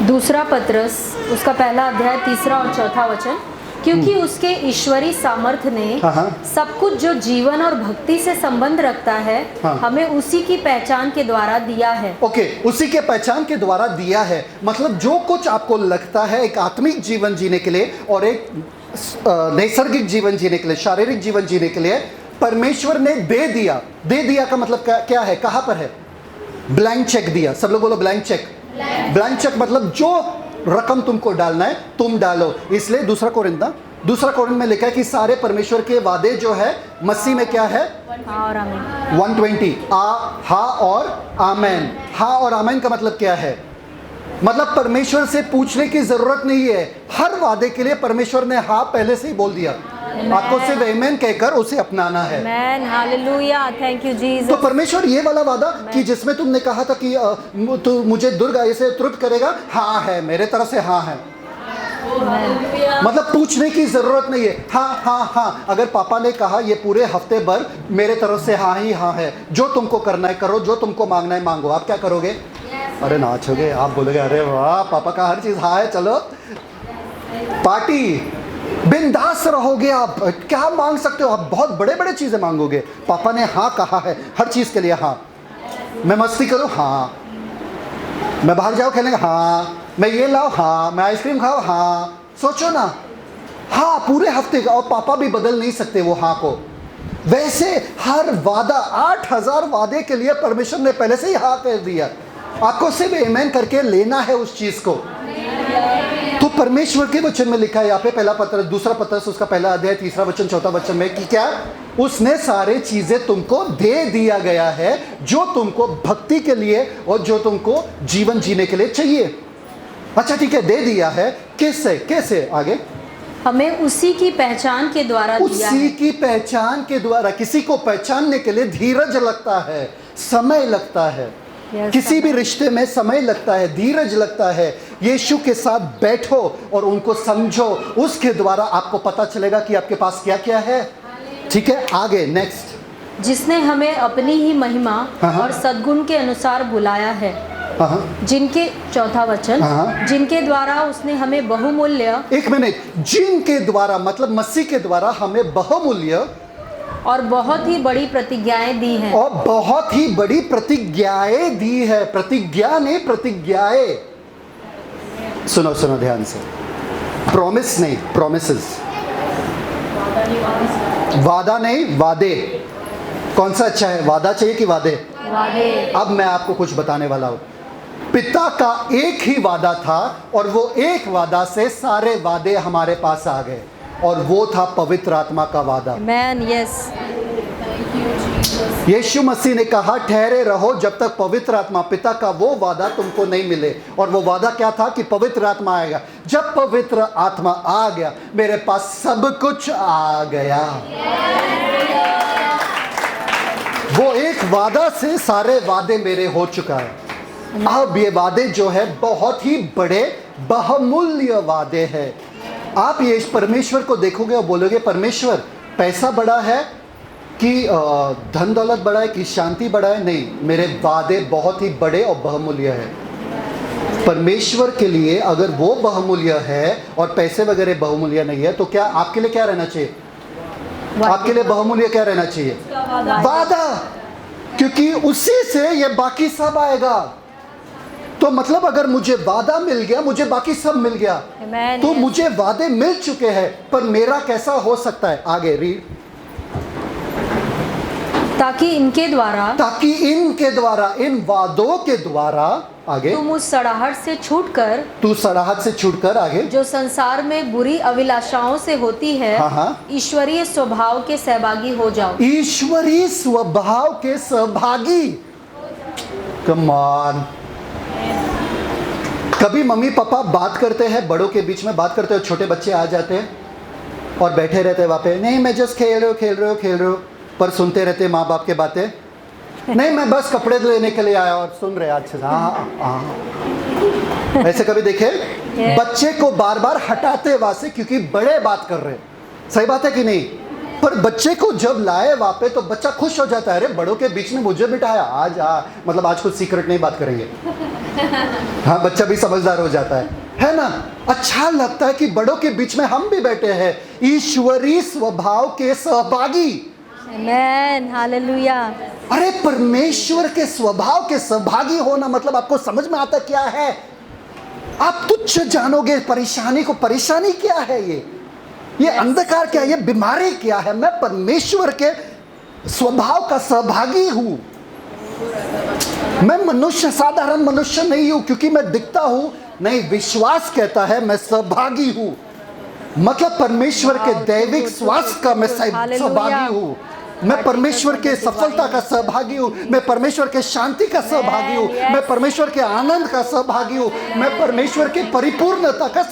दूसरा पत्रस उसका पहला अध्याय 3 और 4 वचन। क्योंकि उसके ईश्वरी सामर्थ्य ने हाँ। सब कुछ जो जीवन और भक्ति से संबंध रखता है, हाँ। हमें उसी की पहचान के द्वारा दिया है। ओके, उसी के पहचान के द्वारा दिया है, मतलब जो कुछ आपको लगता है एक आत्मिक जीवन जीने के लिए और एक नैसर्गिक जीवन जीने के लिए, शारीरिक जीवन जीने के लिए परमेश्वर ने दे दिया। दे दिया का मतलब क्या है? कहाँ पर है? ब्लैंक चेक दिया। सब लोग बोलो ब्लैंक चेक। ब्लैंक चेक मतलब जो रकम तुमको डालना है तुम डालो। इसलिए दूसरा कोरिन्थ में लिखा है कि सारे परमेश्वर के वादे जो है मसीह में क्या है? हाँ और आमीन। 120 हा और आमेन। हा और आमेन का मतलब क्या है? मतलब परमेश्वर से पूछने की जरूरत नहीं है, हर वादे के लिए परमेश्वर ने हाँ पहले से ही बोल दिया। आपको सिर्फ आमेन कहकर उसे अपनाना है। आमेन, हालेलुया, थैंक यू जीसस। तो परमेश्वर ये वाला वादा कि जिसमें तुमने कहा था कि तू मुझे दुर्गाई से तृप्त करेगा, हाँ है, मेरे तरफ से हाँ है। मतलब पूछने की जरूरत नहीं है, हाँ हाँ हाँ। अगर पापा ने कहा ये पूरे हफ्ते भर मेरे तरफ से हाँ ही हाँ है, जो तुमको करना है करो, जो तुमको मांगना है मांगो। आप क्या करोगे? अरे नाचोगे, आप बोलोगे अरे वाह पापा का हर चीज हाँ है, चलो पार्टी, बिंदास रहोगे। आप क्या मांग सकते हो? आप बहुत बड़े बड़े चीजें मांगोगे। पापा ने हाँ कहा है, हर चीज के लिए हाँ। मैं मस्ती करूँ, हाँ। मैं बाहर जाऊँ खेलेंगे, हाँ। मैं ये लाऊं, हाँ। मैं आइसक्रीम खाऊं, हाँ। सोचो ना, हाँ पूरे हफ्ते का। और पापा भी बदल नहीं सकते वो हाँ को। वैसे हर वादा, 8000 वादे के लिए परमेश्वर ने पहले से ही हाँ कह दिया। आपको सिर्फ आमेन करके लेना है उस चीज को। तो परमेश्वर के वचन में लिखा है यहाँ पे दूसरा पत्रस उसका पहला अध्याय 3 वचन 4 वचन में कि क्या? उसने सारे चीजें तुमको दे दिया गया है जो तुमको भक्ति के लिए और जो तुमको जीवन जीने के लिए चाहिए। अच्छा ठीक है, दे दिया है। किससे? कैसे? आगे, हमें उसी की पहचान के द्वारा दिया है। उसी की पहचान के द्वारा। किसी को पहचानने के लिए धीरज लगता है, समय लगता है। किसी भी रिश्ते में समय लगता है, धीरज लगता है। यीशु के साथ बैठो और उनको समझो, उसके द्वारा आपको पता चलेगा कि आपके पास क्या क्या है। ठीक है, आगे नेक्स्ट। जिसने हमें अपनी ही महिमा और सद्गुण के अनुसार बुलाया है, जिनके 4 वचन, जिनके द्वारा उसने हमें बहुमूल्य, एक मिनट, जिनके द्वारा मतलब मसीह के द्वारा हमें बहुमूल्य और बहुत ही बड़ी प्रतिज्ञाएं दी हैं। और बहुत ही बड़ी प्रतिज्ञाएं दी है। प्रतिज्ञा नहीं, प्रतिज्ञाएं। सुनो सुनो ध्यान से, प्रॉमिस नहीं, प्रॉमिसेस। वादा नहीं, वादे। कौन सा अच्छा है, वादा चाहिए कि वादे? वादे। अब मैं आपको कुछ बताने वाला हूं। पिता का एक ही वादा था और वो एक वादा से सारे वादे हमारे पास आ गए, और वो था पवित्र आत्मा का वादा। Amen. Yes. यीशु मसीह ने कहा ठहरे रहो जब तक पवित्र आत्मा, पिता का वो वादा तुमको नहीं मिले। और वो वादा क्या था कि पवित्र आत्मा आएगा। जब पवित्र आत्मा आ गया, मेरे पास सब कुछ आ गया। वो एक वादा से सारे वादे मेरे हो चुका है। अब ये वादे जो है बहुत ही बड़े बहुमूल्य वादे हैं। आप ये परमेश्वर को देखोगे और बोलोगे परमेश्वर पैसा बड़ा है कि धन दौलत बड़ा है कि शांति बड़ा है? नहीं, मेरे वादे बहुत ही बड़े और बहुमूल्य है। परमेश्वर के लिए अगर वो बहुमूल्य है और पैसे वगैरह बहुमूल्य नहीं है, तो क्या आपके लिए क्या रहना चाहिए? आपके लिए बहुमूल्य क्या रहना चाहिए? वादा, क्योंकि उसी से ये बाकी सब आएगा। तो मतलब अगर मुझे वादा मिल गया, मुझे बाकी सब मिल गया। Amen. तो मुझे वादे मिल चुके हैं, पर मेरा कैसा हो सकता है? आगे रीड। ताकि इनके द्वारा, इन वादों के द्वारा, आगे तुम उस सड़ाहट से छूटकर, तू सड़ाहट से छूटकर, आगे जो संसार में बुरी अभिलाषाओं से होती है, हाँ। ईश्वरीय स्वभाव के सहभागी हो जाओ। ईश्वरीय स्वभाव के सहभागी। Come on. कभी मम्मी पापा बात करते हैं, बड़ों के बीच में बात करते हैं, छोटे बच्चे आ जाते हैं और बैठे रहते हैं वहाँ पे, नहीं मैं जस्ट खेल रहे हो, पर सुनते रहते माँ बाप के बातें। नहीं मैं बस कपड़े लेने के लिए आया, और सुन रहे अच्छे से। हाँ। ऐसे कभी देखे? बच्चे को बार बार हटाते वहाँ से, क्योंकि बड़े बात कर रहे। सही बात है कि नहीं? पर बच्चे को जब लाए वहाँ पे, तो बच्चा खुश हो जाता है, अरे बड़ों के बीच में मुझे बिठाया, आज मतलब आज कुछ सीक्रेट नहीं बात करेंगे। हाँ, बच्चा भी समझदार हो जाता है ना? अच्छा लगता है कि बड़ों के बीच में हम भी बैठे हैं, ईश्वरीय स्वभाव के सहभागी। आमेन, हालेलुया। अरे परमेश्वर के स्वभाव के सहभागी होना मतलब आपको समझ में आता क्या है? आप तुच्छ जानोगे परेशानी को। परेशानी क्या है? ये अंधकार क्या है? ये बीमारी क्या है? मैं परमेश्वर के स्वभाव का सहभागी हूं। मैं मनुष्य, साधारण मनुष्य नहीं हूं क्योंकि मैं दिखता हूं, नहीं, विश्वास कहता है मैं सहभागी हूं। मतलब परमेश्वर के दैविक स्वास्थ्य का मैं सहभागी हूं। मैं परमेश्वर के सफलता का सहभागी हूँ। मैं परमेश्वर के शांति का सहभागी हूँ। मैं परमेश्वर के आनंद का सहभागी हूँ। मैं परमेश्वर के परिपूर्णता का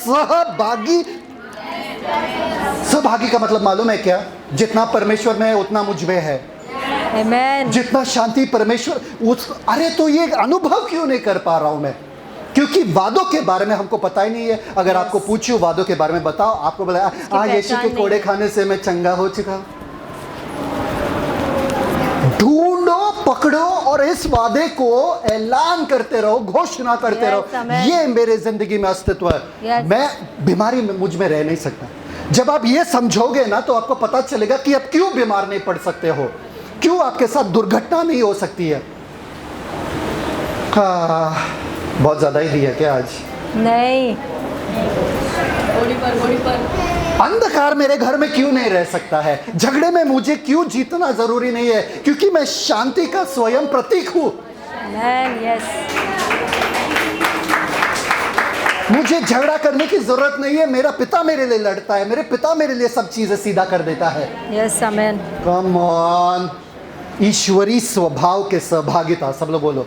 सहभागी का मतलब मालूम है क्या? जितना परमेश्वर में है उतना मुझ में है। आमेन। जितना शांति परमेश्वर अरे तो ये अनुभव क्यों नहीं कर पा रहा हूं मैं? क्योंकि वादों के बारे में हमको पता ही नहीं है। अगर आपको पूछूं वादों के बारे में बताओ, आपको बताया यीशु के कोड़े खाने से मैं चंगा हो चुका। ढूंढो, पकड़ो और इस वादे को ऐलान करते रहो, घोषणा करते रहो, ये मेरे जिंदगी में अस्तित्व है। मैं बीमारी में मुझ में रह नहीं सकता। जब आप ये समझोगे ना, तो आपको पता चलेगा कि आप क्यों बीमार नहीं पड़ सकते हो, क्यों आपके साथ दुर्घटना नहीं हो सकती है। बहुत ज्यादा ही दिया क्या आज? नहीं। बॉडी पर अंधकार मेरे घर में क्यों नहीं रह सकता है? झगड़े में मुझे क्यों जीतना जरूरी नहीं है? क्योंकि मैं शांति का स्वयं प्रतीक हूं। यस। मुझे झगड़ा करने की जरूरत नहीं है। मेरा पिता मेरे लिए लड़ता है। मेरे पिता मेरे लिए सब चीजें सीधा कर देता है। Yes, amen. Come on. ईश्वरीय स्वभाव के सहभागिता, सब लोग बोलो।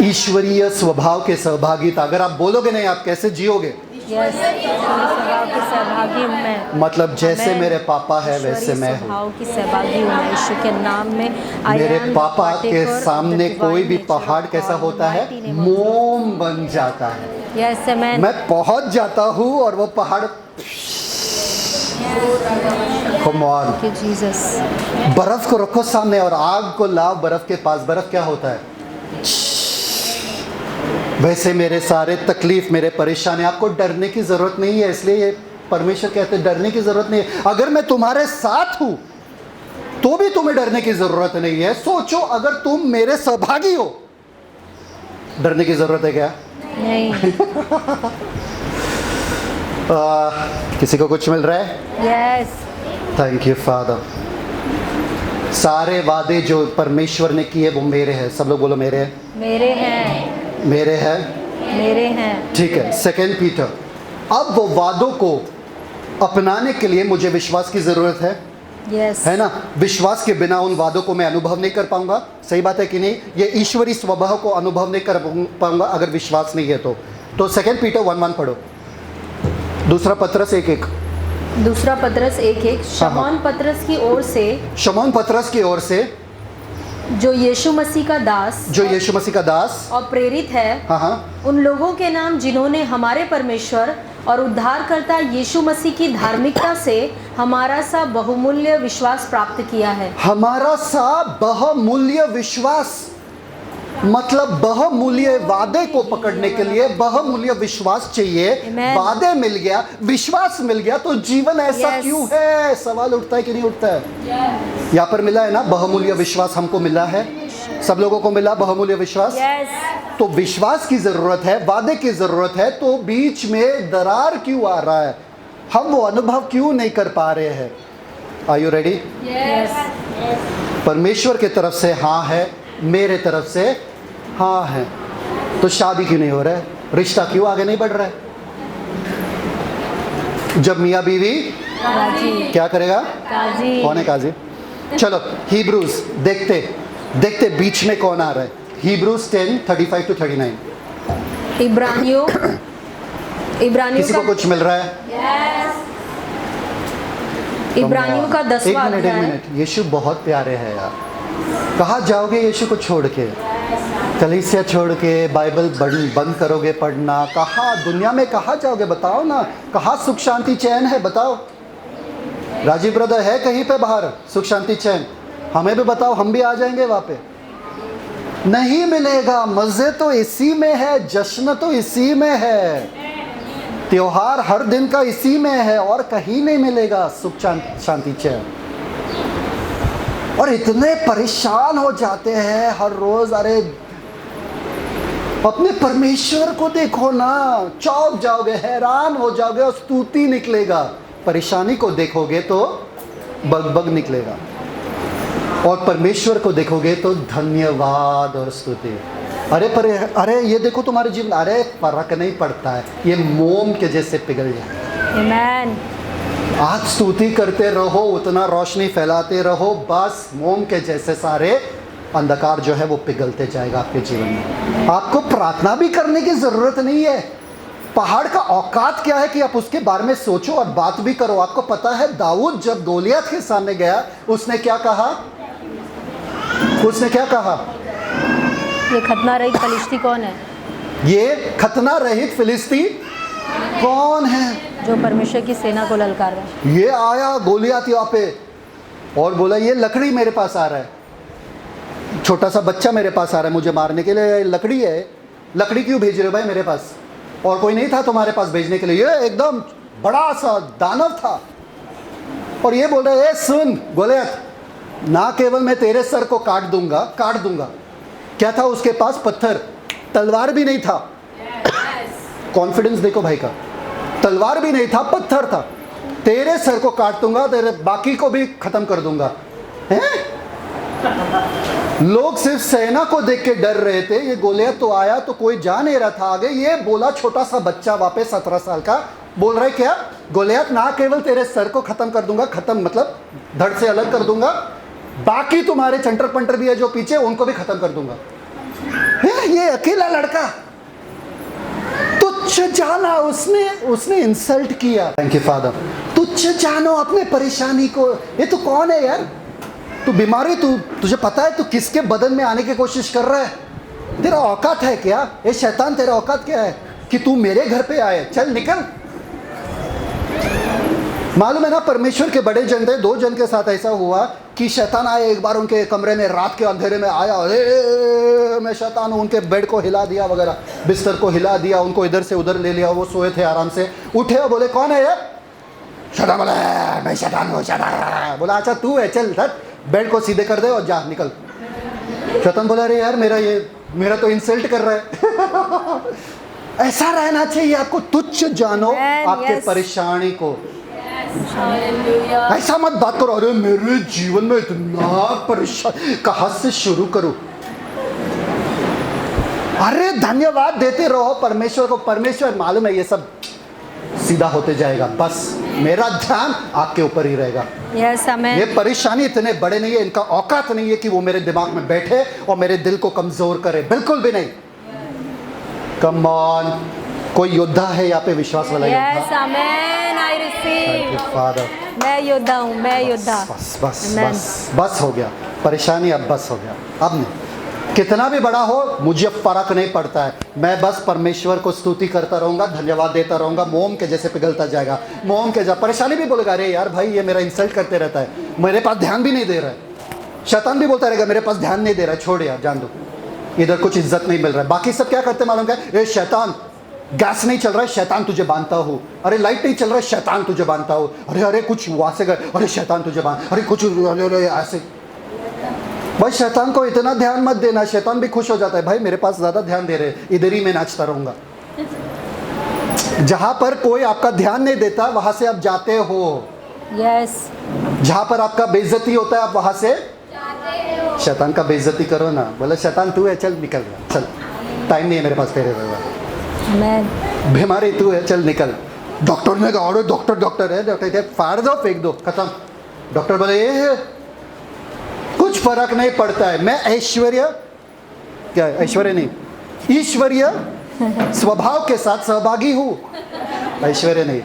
ईश्वरीय स्वभाव के सहभागिता। अगर आप बोलोगे नहीं, आप कैसे जियोगे? यस, स्वभाव के सहभागी हूं मैं। मतलब जैसे मेरे पापा है वैसे मैं हूँ। स्वभाव की सहभागी हूं मैं यीशु के नाम में। मेरे पापा के सामने कोई भी पहाड़ कैसा होता है? मोम बन जाता है। यस, आमेन। मैं पहुंच जाता हूँ और वो पहाड़ Come on. जीसस। बर्फ को रखो सामने और आग को लाओ बर्फ के पास। बर्फ क्या होता है? वैसे मेरे सारे तकलीफ, मेरे परेशानी, आपको डरने की जरूरत नहीं है। इसलिए ये परमेश्वर कहते हैं डरने की जरूरत नहीं है। अगर मैं तुम्हारे साथ हूं तो भी तुम्हें डरने की जरूरत नहीं है। सोचो, अगर तुम मेरे सहभागी हो, डरने की जरूरत है क्या? नहीं। किसी को कुछ मिल रहा है? यस। Thank you father. सारे वादे जो परमेश्वर ने किए वो मेरे हैं। सब लोग बोलो मेरे हैं, मेरे हैं, मेरे हैं, मेरे हैं। ठीक है। सेकेंड पीटर, अब वो वादों को अपनाने के लिए मुझे विश्वास की ज़रूरत है, यस, है ना। विश्वास के बिना उन वादों को मैं अनुभव नहीं कर पाऊंगा। सही बात है कि नहीं? ये ईश्वरीय स्वभाव को अनुभव नहीं कर पाऊंगा अगर विश्वास नहीं है तो सेकेंड पीटर 1:1 पढ़ो। दूसरा पत्रस 1:1। दूसरा पत्रस 1:1। शमौन पत्रस की ओर से, शमौन पत्रस की ओर से, जो यीशु मसीह का दास, जो यीशु मसीह का दास और प्रेरित है, हाँ, उन लोगों के नाम जिन्होंने हमारे परमेश्वर और उद्धारकर्ता यीशु मसीह की धार्मिकता से हमारा सा बहुमूल्य विश्वास प्राप्त किया है। हमारा सा बहुमूल्य विश्वास, मतलब बहुमूल्य वादे को पकड़ने के लिए बहुमूल्य विश्वास चाहिए। Amen. वादे मिल गया, विश्वास मिल गया, तो जीवन ऐसा Yes. क्यों है? सवाल उठता है कि नहीं उठता है? यहाँ पर मिला है ना, बहुमूल्य विश्वास हमको मिला है, सब लोगों को मिला बहुमूल्य विश्वास। यस, तो विश्वास की जरूरत है, वादे की जरूरत है, तो बीच में दरार क्यों आ रहा है? हम वो अनुभव क्यों नहीं कर पा रहे हैं? Are you ready? यस, परमेश्वर की तरफ से हाँ है, मेरे तरफ से हाँ है, तो शादी क्यों नहीं हो रहा है? रिश्ता क्यों आगे नहीं बढ़ रहा है? जब मियाँ बीवी काजी, क्या करेगा? काजी। कौन है काजी? चलो हिब्रूज देखते देखते बीच में कौन आ रहा है। हिब्रूज 10:35-39। इब्रानियों किसी को का, कुछ मिल रहा है? इब्रानियों का 10वां एक अध्याय। मिनट, यीशु बहुत प्यारे है यार। कहाँ जाओगे यीशु को छोड़ के? कलीसिया छोड़ के बाइबल बंद करोगे पढ़ना? कहाँ दुनिया में कहाँ जाओगे बताओ ना? कहाँ सुख शांति चैन है बताओ? राजीव ब्रदर है कहीं पे बाहर सुख शांति चैन? हमें भी बताओ, हम भी आ जाएंगे वहाँ पे। नहीं मिलेगा। मज़े तो इसी में है, जश्न तो इसी में है, त्योहार हर दिन का इसी में है, और कहीं नहीं मिलेगा सुख शांति चैन। और इतने परेशान हो जाते हैं हर रोज। अरे अपने परमेश्वर को देखो ना, चौंक जाओगे, हैरान हो जाओगे और स्तुति निकलेगा। परेशानी को देखोगे तो बग निकलेगा, और परमेश्वर को देखोगे तो धन्यवाद और स्तुति। अरे ये देखो तुम्हारे जीवन, अरे फर्क नहीं पड़ता है, ये मोम के जैसे पिघल जाए। आमेन। आज स्तुति करते रहो, उतना रोशनी फैलाते रहो, बस मोम के जैसे सारे अंधकार जो है वो पिघलते जाएगा आपके जीवन में। आपको प्रार्थना भी करने की ज़रूरत नहीं है। पहाड़ का औकात क्या है कि आप उसके बारे में सोचो और बात भी करो। आपको पता है दाऊद जब गोलियत के सामने गया, उसने क्या कहा? उसने क्या कहा? ये खतना रहित फलिश्ती कौन है? ये खतना रहित फिलिस्ती कौन है? जो परमेश्वर की सेना को ललकार रहा है। ये आया गोलियत यहाँ पे और बोला ये लकड़ी मेरे पास आ रहा है, छोटा सा बच्चा मेरे पास आ रहा है मुझे मारने के लिए। लकड़ी है, लकड़ी क्यों भेज रहे हो भाई मेरे पास? और कोई नहीं था तुम्हारे पास भेजने के लिए? ये एकदम बड़ा सा दानव था। और ये बोल रहा है, सुन गोलियत, ना केवल मैं तेरे सर को काट दूंगा। क्या था उसके पास? पत्थर, तलवार भी नहीं था। कॉन्फिडेंस देखो भाई का, तलवार भी नहीं था, पत्थर था। तेरे सर को काट दूंगा, तेरे बाकी को भी खत्म कर दूंगा। हैं? लोग सिर्फ सेना को देख के डर रहे थे। ये गोलियत तो आया तो कोई जा नहीं रहा था आगे। ये बोला छोटा सा बच्चा वापस 17 साल का बोल रहा है क्या? गोलियत, ना केवल तेरे सर को खत्म कर दूंगा, खत्म मतलब धड़ से अलग कर दूंगा, बाकी तुम्हारे चंटर पंटर भी है जो पीछे, उनको भी खत्म कर दूंगा। ये अकेला लड़का तुच्छ जाना, उसने इंसल्ट किया। Thank you father. तुच्छ जानो अपने परेशानी को। ये तू कौन है यार? तू बीमारी, तुझे पता है तू किसके बदन में आने की कोशिश कर रहा है? तेरा औकात है क्या? ये शैतान, तेरा औकात क्या है कि तू मेरे घर पे आए? चल निकल। मालूम है ना, परमेश्वर के बड़े जन थे, 2 जन के साथ ऐसा हुआ कि शैतान आया एक बार उनके कमरे में, रात के अंधेरे में आया। अरे मैं शैतान हूँ, उनके बेड को हिला दिया वगैरह, बिस्तर को हिला दिया, उनको इधर से उधर ले लिया। वो सोए थे आराम से, उठे और बोले कौन है ये? शैतान बोला मैं शैतान हूँ। शैतान बोला अच्छा तू है, चल धर, बेड को सीधे कर दे और जा निकल। शैतान बोला अरे यार मेरा तो इंसल्ट कर रहा है। ऐसा रहना चाहिए आपको, तुच्छ जानो आपके परेशानी को। हालेलुया। ऐसा मत बात करो, अरे मेरे जीवन में इतना परेशान, कहाँ से शुरू करूं? अरे धन्यवाद देते रहो परमेश्वर को। परमेश्वर मालूम है ये सब सीधा होते जाएगा, बस मेरा ध्यान आपके ऊपर ही रहेगा। Yes amen. ये परेशानी इतने बड़े नहीं है, इनका औकात नहीं है कि वो मेरे दिमाग में बैठे और मेरे दिल को कमजोर करे, बिल्कुल भी नहीं। कम ऑन, कोई योद्धा है यहाँ पे, विश्वास वाला योद्धा? Yes amen, I receive. Father, मैं योद्धा हूँ, मैं योद्धा। बस बस Amen. बस बस हो गया, परेशानी अब बस हो गया। अब नहीं, कितना भी बड़ा हो मुझे फर्क नहीं पड़ता है, मैं बस परमेश्वर को स्तुति करता रहूंगा, धन्यवाद देता रहूंगा, मोम के जैसे पिघलता जाएगा। मोम के जैसे परेशानी भी बोलेगा, अरे यार भाई ये मेरा इंसल्ट करते रहता है, मेरे पास ध्यान भी नहीं दे रहा है। शैतान भी बोलता रहेगा मेरे पास ध्यान नहीं दे रहा है, छोड़ यार, जान दो, इधर कुछ इज्जत नहीं मिल रहा है। बाकी सब क्या करते मालूम क्या? ए शैतान, गैस नहीं चल रहा है, शैतान तुझे बांधता हूँ। अरे लाइट नहीं चल रहा है, शैतान तुझे बांधता हूँ। अरे अरे कुछ वहाँ से गए, अरे शैतान तुझे बांध, अरे कुछ ऐसे। भाई शैतान को इतना ध्यान मत देना, शैतान भी खुश हो जाता है, भाई मेरे पास ज़्यादा ध्यान दे रहे, इधर ही मैं नाचता रहूँगा। जहाँ पर कोई आपका ध्यान नहीं देता वहाँ से आप जाते हो। यस। जहाँ पर आपका बेइज्जती होता है आप वहाँ से शैतान का बेइज्जती करो ना। बोले शैतान तू है, चल निकल रहा, चल टाइम नहीं है मेरे पास तेरे रहना। आमेन। बीमारी तू है, चल निकल। डॉक्टर ने कहा अरे डॉक्टर डॉक्टर है, डॉक्टर फाड़ दो फेंक दो, खत्म। डॉक्टर बोले ये कुछ फर्क नहीं पड़ता है, मैं ऐश्वर्य, क्या ऐश्वर्य नहीं, ईश्वरीय स्वभाव के साथ सहभागी हूँ। ऐश्वर्य नहीं,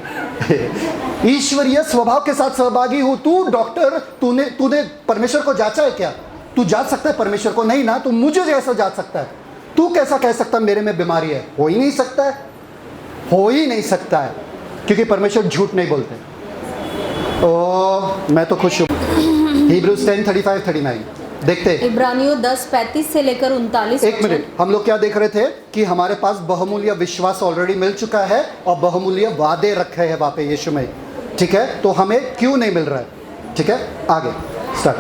ईश्वरीय स्वभाव के साथ सहभागी हूँ। तू डॉक्टर, तूने परमेश्वर को जांचा है क्या? तू जांच सकता है परमेश्वर को? नहीं ना, तू मुझे जैसा जांच सकता है। तू कैसा कह सकता मेरे में बीमारी है? हो ही नहीं सकता है, हो ही नहीं सकता है, क्योंकि परमेश्वर झूठ नहीं बोलते। ओ मैं तो खुश हूँ। Hebrews 10:35-39 देखते हैं। इब्रानियों 10:35 से लेकर 39। एक मिनट, हम लोग क्या देख रहे थे कि हमारे पास बहुमूल्य विश्वास ऑलरेडी मिल चुका है और बहुमूल्य वादे रखे हैं वहाँ पे यीशु में, ठीक है? तो हमें क्यों नहीं मिल रहा है? ठीक है, आगे स्टार्ट।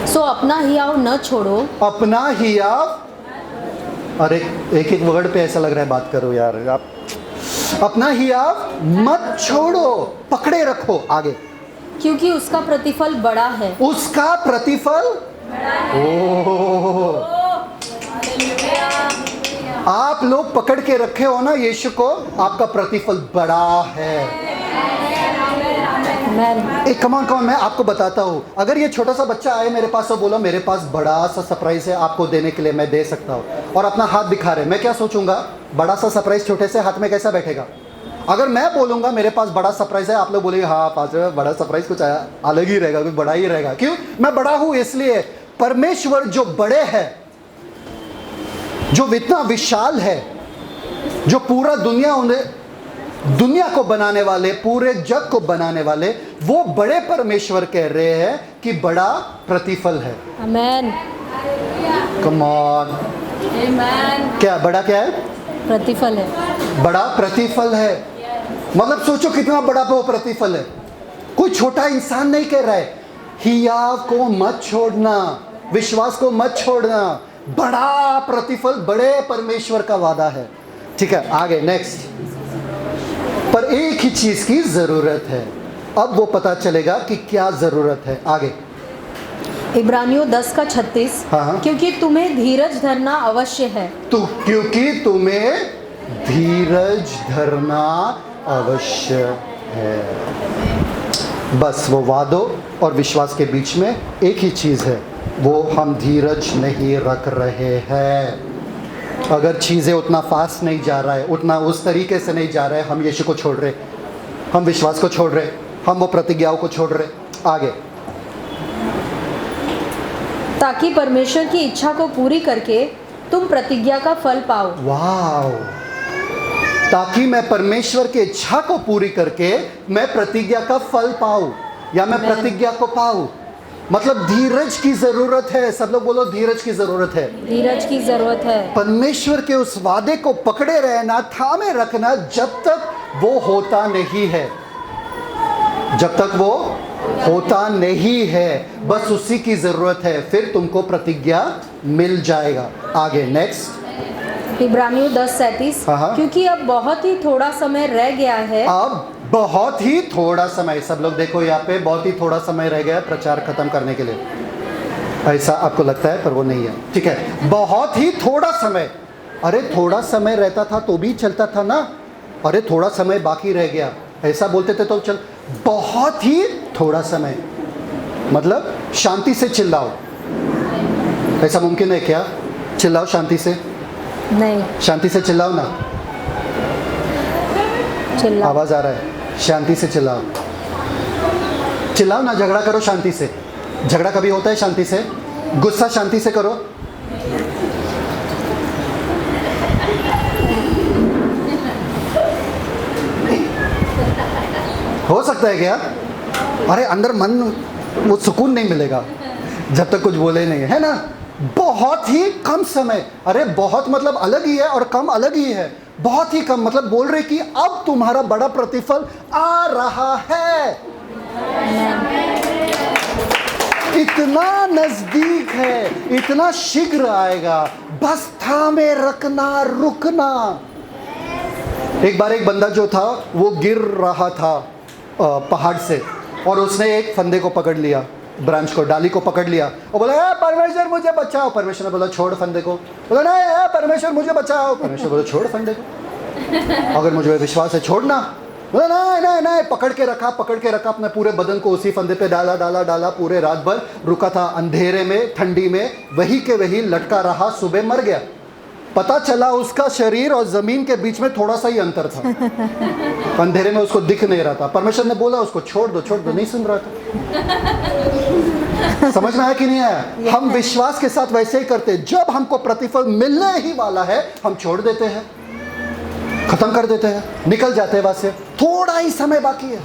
सो अपना हियाव न छोड़ो। अपना हियाव, अरे एक एक वर्ड पे ऐसा लग रहा है बात करो यार आप। अपना हियाव मत छोड़ो, पकड़े रखो। आगे, क्योंकि उसका प्रतिफल बड़ा है। उसका प्रतिफल, ओह आप लोग पकड़ के रखे हो ना यीशु को, आपका प्रतिफल बड़ा है। एक कमान मैं आपको बताता हूँ, अगर ये छोटा सा बच्चा आए मेरे पास और बोला मेरे पास बड़ा सा सरप्राइज है आपको देने के लिए, मैं दे सकता हूँ, और अपना हाथ दिखा रहे, मैं क्या सोचूंगा? बड़ा सा सरप्राइज छोटे से हाथ में कैसा बैठेगा? अगर मैं बोलूंगा मेरे पास बड़ा सरप्राइज है, आप लोग बोलेंगे हाँ पास बड़ा सरप्राइज कुछ अलग ही रहेगा, कुछ बड़ा ही रहेगा। क्यों? मैं बड़ा हूं इसलिए। परमेश्वर जो बड़े है, जो इतना विशाल है, जो पूरा दुनिया को बनाने वाले, पूरे जग को बनाने वाले, वो बड़े परमेश्वर कह रहे हैं कि बड़ा प्रतिफल है। आमेन। कम ऑन, क्या बड़ा, क्या है? प्रतिफल है, बड़ा प्रतिफल है। मतलब सोचो कितना बड़ा वो प्रतिफल है। कोई छोटा इंसान नहीं कह रहा है। हियाव को मत छोड़ना, विश्वास को मत छोड़ना, बड़ा प्रतिफल, बड़े परमेश्वर का वादा है। ठीक है, आगे नेक्स्ट। पर एक ही चीज की जरूरत है, अब वो पता चलेगा कि क्या जरूरत है। आगे इब्रानियों 10:36। हाँ। क्योंकि तुम्हें धीरज धरना अवश्य है। क्योंकि तुम्हें धीरज धरना अवश्य है। बस वो वादों और विश्वास के बीच में एक ही चीज़ है, वो हम धीरज नहीं रख रहे हैं। अगर चीज़ें उतना फास्ट नहीं जा रहा है, उतना उस तरीके से नहीं जा रहा है, हम यीशु को छोड़ रहे, हम विश्वास को छोड़ रहे, हम वो प्रतिज्ञाओं को छोड़ रहे। आगे, ताकि परमेश्वर की इच्छा को पूरी करके तुम प्रतिज्ञा का फल पाओ। वाह, ताकि मैं परमेश्वर की इच्छा को पूरी करके मैं प्रतिज्ञा का फल पाऊं, या मैं प्रतिज्ञा को पाऊं। मतलब धीरज की जरूरत है। सब लोग बोलो धीरज की जरूरत है। धीरज की जरूरत है। परमेश्वर के उस वादे को पकड़े रहना, थामे रखना, जब तक वो होता नहीं है, जब तक वो होता नहीं है, बस उसी की जरूरत है, फिर तुमको प्रतिज्ञा मिल जाएगा। आगे नेक्स्ट। इब्रानियों 10:37। हाँ। क्योंकि अब बहुत ही थोड़ा समय रह गया है। अब बहुत ही थोड़ा समय, सब लोग देखो यहाँ पे, बहुत ही थोड़ा समय रह गया प्रचार खत्म करने के लिए। ऐसा आपको लगता है पर वो नहीं है, ठीक है। बहुत ही थोड़ा समय, अरे थोड़ा समय रहता था तो भी चलता था ना, अरे थोड़ा समय बाकी रह गया ऐसा बोलते थे तो चल। बहुत ही थोड़ा समय मतलब शांति से चिल्लाओ, ऐसा मुमकिन है क्या? चिल्लाओ शांति से, नहीं शांति से चिल्लाओ ना, चिल्ला। आवाज आ रहा है, शांति से चिल्लाओ, चिल्लाओ ना, झगड़ा करो शांति से। झगड़ा कभी होता है शांति से? गुस्सा शांति से करो। हो सकता है क्या? अरे अंदर मन वो सुकून नहीं मिलेगा जब तक कुछ बोले नहीं, है ना? बहुत ही कम समय, अरे बहुत मतलब अलग ही है और कम अलग ही है। बहुत ही कम मतलब बोल रहे कि अब तुम्हारा बड़ा प्रतिफल आ रहा है, इतना नजदीक है, इतना शीघ्र आएगा, बस थामे रखना, रुकना। एक बार एक बंदा जो था वो गिर रहा था पहाड़ से, और उसने एक फंदे को पकड़ लिया, ब्रांच को, डाली को पकड़ लिया और बोला परमेश्वर मुझे बचाओ। परमेश्वर ने बोला छोड़ फंदे को। बोला नहीं परमेश्वर मुझे बचाओ। परमेश्वर बोला छोड़ फंदे को, अगर मुझे विश्वास है छोड़ना। बोला नहीं नहीं नहीं, पकड़ के रखा, पकड़ के रखा, अपने पूरे बदन को उसी फंदे पे डाला डाला डाला, पूरे रात भर रुका था, अंधेरे में ठंडी में वही के वही लटका रहा, सुबह मर गया। पता चला उसका शरीर और जमीन के बीच में थोड़ा सा ही अंतर था, अंधेरे में उसको दिख नहीं रहा था। परमेश्वर ने बोला उसको छोड़ दो, छोड़ दो, नहीं सुन रहा था। समझ में आया कि नहीं आया? हम विश्वास के साथ वैसे ही करते, जब हमको प्रतिफल मिलने ही वाला है हम छोड़ देते हैं, खत्म कर देते हैं, निकल जाते हैं वहां से। थोड़ा ही समय बाकी है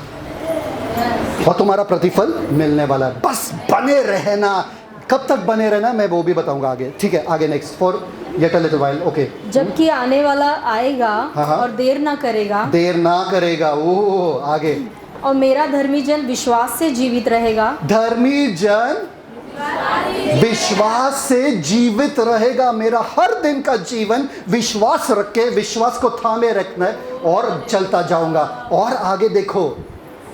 और तुम्हारा प्रतिफल मिलने वाला है, बस बने रहना। कब तक बने रहना मैं वो भी बताऊंगा आगे, ठीक है? आगे next, for yet a little while, okay. जबकि आने वाला आएगा हाँ। और देर ना करेगा, देर ना करेगा, ओ आगे। और मेरा धर्मी जन विश्वास से जीवित रहेगा। धर्मी जन विश्वास से जीवित रहेगा। मेरा हर दिन का जीवन विश्वास रख के, विश्वास को थामे रखना है और चलता जाऊंगा। और आगे देखो,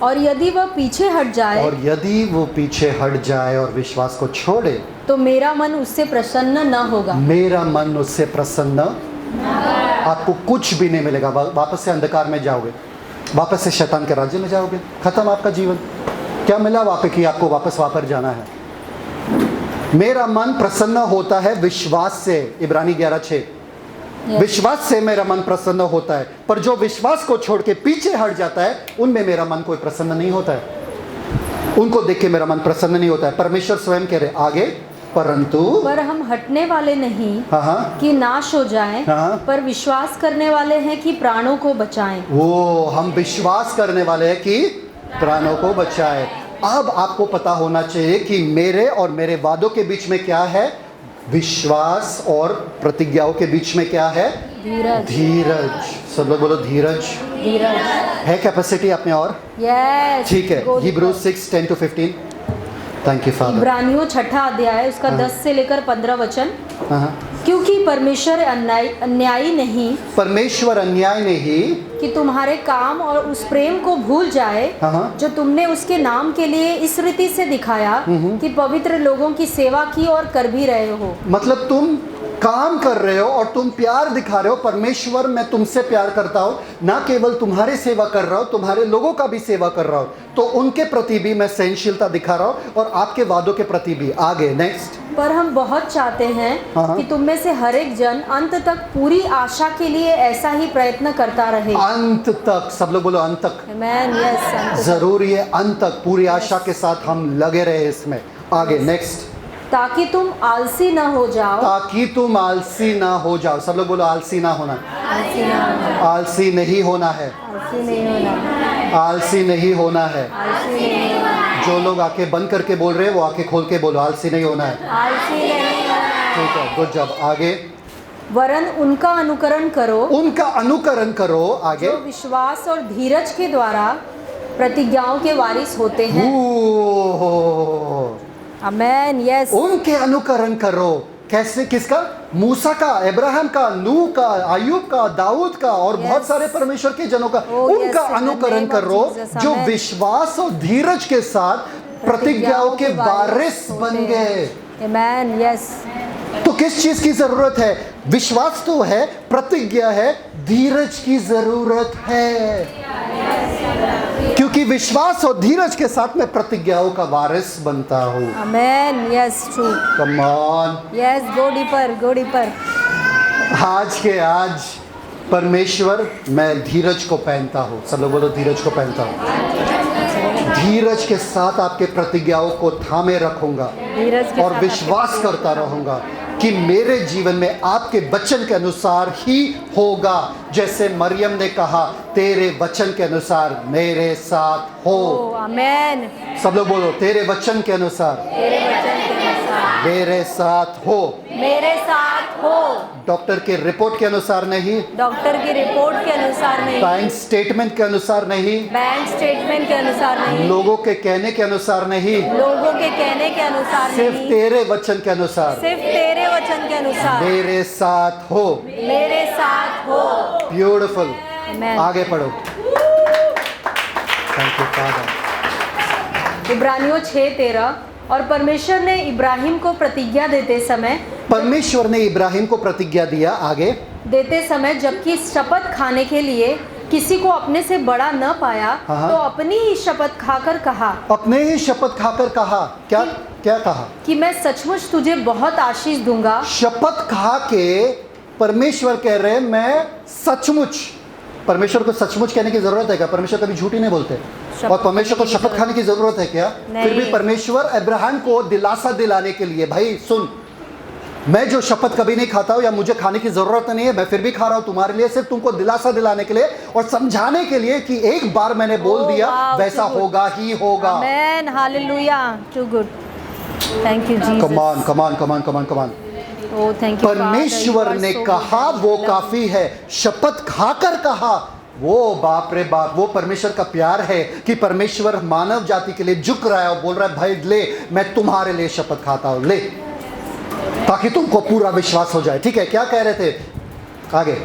और यदि वह पीछे हट जाए, और यदि वो पीछे हट जाए और विश्वास को छोड़े, तो मेरा मन उससे प्रसन्न न होगा। मेरा मन उससे प्रसन्न, आपको कुछ भी नहीं मिलेगा, वापस से अंधकार में जाओगे, वापस से शैतान के राज्य में जाओगे, खत्म आपका जीवन। क्या मिला वापस कि आपको वापस जाना है? मेरा मन प्रसन्न होता है विश्वास से, इब्रानी 11:6। विश्वास से मेरा मन प्रसन्न होता है, पर जो विश्वास को छोड़ के पीछे हट जाता है उनमें मेरा मन कोई प्रसन्न नहीं होता है, उनको देख के मेरा मन प्रसन्न नहीं होता है। परमेश्वर स्वयं कह रहे आगे, परंतु पर हम हटने वाले नहीं हाँ कि नाश हो जाएं, हाँ। पर विश्वास करने वाले हैं कि प्राणों को बचाएं। वो हम विश्वास करने वाले हैं कि प्राणों को बचाए। अब आपको पता होना चाहिए कि मेरे और मेरे वादों के बीच में क्या है, विश्वास, और प्रतिज्ञाओं के बीच में क्या है, धीरज। धीरज। सब लोग बोलो धीरज। धीरज है कैपेसिटी आप में और? यस, ठीक है। Hebrews 6:10-15। Thank you father. इब्रानियों 6 अध्याय उसका 10 से लेकर 15 वचन। क्योंकि परमेश्वर अन्यायी नहीं, परमेश्वर अन्याय नहीं कि तुम्हारे काम और उस प्रेम को भूल जाए जो तुमने उसके नाम के लिए इस रीति से दिखाया कि पवित्र लोगों की सेवा की और कर भी रहे हो। मतलब तुम काम कर रहे हो और तुम प्यार दिखा रहे हो। परमेश्वर मैं तुमसे प्यार करता हूँ, ना केवल तुम्हारे सेवा कर रहा हूँ, तुम्हारे लोगों का भी सेवा कर रहा हूँ, तो उनके प्रति भी मैं सहनशीलता दिखा रहा हूँ और आपके वादों के प्रति भी। आगे नेक्स्ट। पर हम बहुत चाहते हैं कि तुम में से हर एक जन अंत तक पूरी आशा के लिए ऐसा ही प्रयत्न करता रहे। अंत तक, सब लोग बोलो अंत तक। आमीन, यस, अंत तक। जरूरी है अंत तक, पूरी आशा के साथ हम लगे रहे इसमें। आगे नेक्स्ट। ताकि तुम आलसी न हो जाओ, ताकि तुम आलसी ना हो जाओ। सब लोग बोलो आलसी ना होना। आलसी न होना, आलसी नहीं होना है, आलसी नहीं होना, आलसी नहीं होना है। आलसी नहीं होना, जो लोग आंखें बंद करके बोल रहे हैं वो आंखें खोल के बोलो आलसी नहीं होना है। आलसी नहीं होना। ठीक है, गुड जॉब। आगे। वरन उनका अनुकरण करो, उनका अनुकरण करो। आगे। जो विश्वास और धीरज के द्वारा प्रतिज्ञाओं के वारिस होते हैं। ओह, आमीन, यस। उनके अनुकरण करो कैसे, किसका? मूसा का, अब्राहम का, नूह का, अय्यूब का, दाऊद का और बहुत सारे परमेश्वर के जनों का। उनका अनुकरण करो जो विश्वास और धीरज के साथ प्रतिज्ञाओं के वारिस बन गए। आमेन। यस। तो किस चीज की जरूरत है? विश्वास तो है, प्रतिज्ञा है, धीरज की जरूरत है, क्योंकि विश्वास और धीरज के साथ मैं प्रतिज्ञाओं का वारिस बनता हूँ। आमेन। Yes, true. Come on. Yes, go deeper, go deeper. आज के आज परमेश्वर, मैं धीरज को पहनता हूँ। सब लोग बोलो, धीरज को पहनता हूँ। धीरज के साथ आपके प्रतिज्ञाओं को थामे रखूंगा और विश्वास करता रहूंगा कि मेरे जीवन में आपके वचन के अनुसार ही होगा। जैसे मरियम ने कहा, तेरे वचन के अनुसार मेरे साथ हो। आमेन। सब लोग बोलो, तेरे वचन के अनुसार, तेरे वचन के अनुसार मेरे साथ हो। मेरे साथ हो। डॉक्टर के रिपोर्ट के अनुसार नहीं, डॉक्टर की रिपोर्ट के अनुसार नहीं, बैंक स्टेटमेंट के अनुसार नहीं, बैंक स्टेटमेंट के अनुसार नहीं, लोगों के कहने के अनुसार नहीं, लोगों के कहने के अनुसार सिर्फ नहीं, तेरे वचन के अनुसार, सिर्फ तेरे वचन के अनुसार मेरे साथ हो। मेरे साथ हो। ब्यूटीफुल। Amen. आगे पढ़ो। Thank you father. इब्रानियों 6:13। और परमेश्वर ने इब्राहिम को प्रतिज्ञा देते समय, परमेश्वर ने इब्राहिम को प्रतिज्ञा दिया, आगे देते समय जबकि शपथ खाने के लिए किसी को अपने से बड़ा न पाया, हाँ। तो अपनी ही शपथ खाकर कहा, अपने ही शपथ खाकर कहा, क्या क्या कहा? कि मैं सचमुच तुझे बहुत आशीष दूंगा। शपथ खा के परमेश्वर कह रहे हैं, मैं सचमुच। परमेश्वर को सचमुच कहने की जरूरत है क्या? परमेश्वर कभी झूठ ही नहीं बोलते। और परमेश्वर को शपथ खाने की जरूरत है क्या? फिर भी परमेश्वर अब्राहम को दिलासा दिलाने के लिए, भाई सुन, मैं जो शपथ कभी नहीं खाता हूं या मुझे खाने की जरूरत नहीं है, मैं फिर भी खा रहा हूं तुम्हारे लिए, सिर्फ तुमको दिलासा दिलाने के लिए और समझाने के लिए कि एक बार मैंने बोल दिया वैसा होगा ही होगा। आमेन। हालेलुया। Too good. Thank you Jesus. Come on, come on, come on, come on, come on. Oh thank you. परमेश्वर ने कहा वो काफी है, शपथ खाकर कहा, वो बाप रे बाप, वो परमेश्वर का प्यार है कि परमेश्वर मानव जाति के लिए झुक रहा है और बोल रहा है, भाई ले, मैं तुम्हारे लिए शपथ खाता हूं, ले, ताकि तुमको पूरा विश्वास हो जाए। ठीक है, क्या कह रहे थे आगे?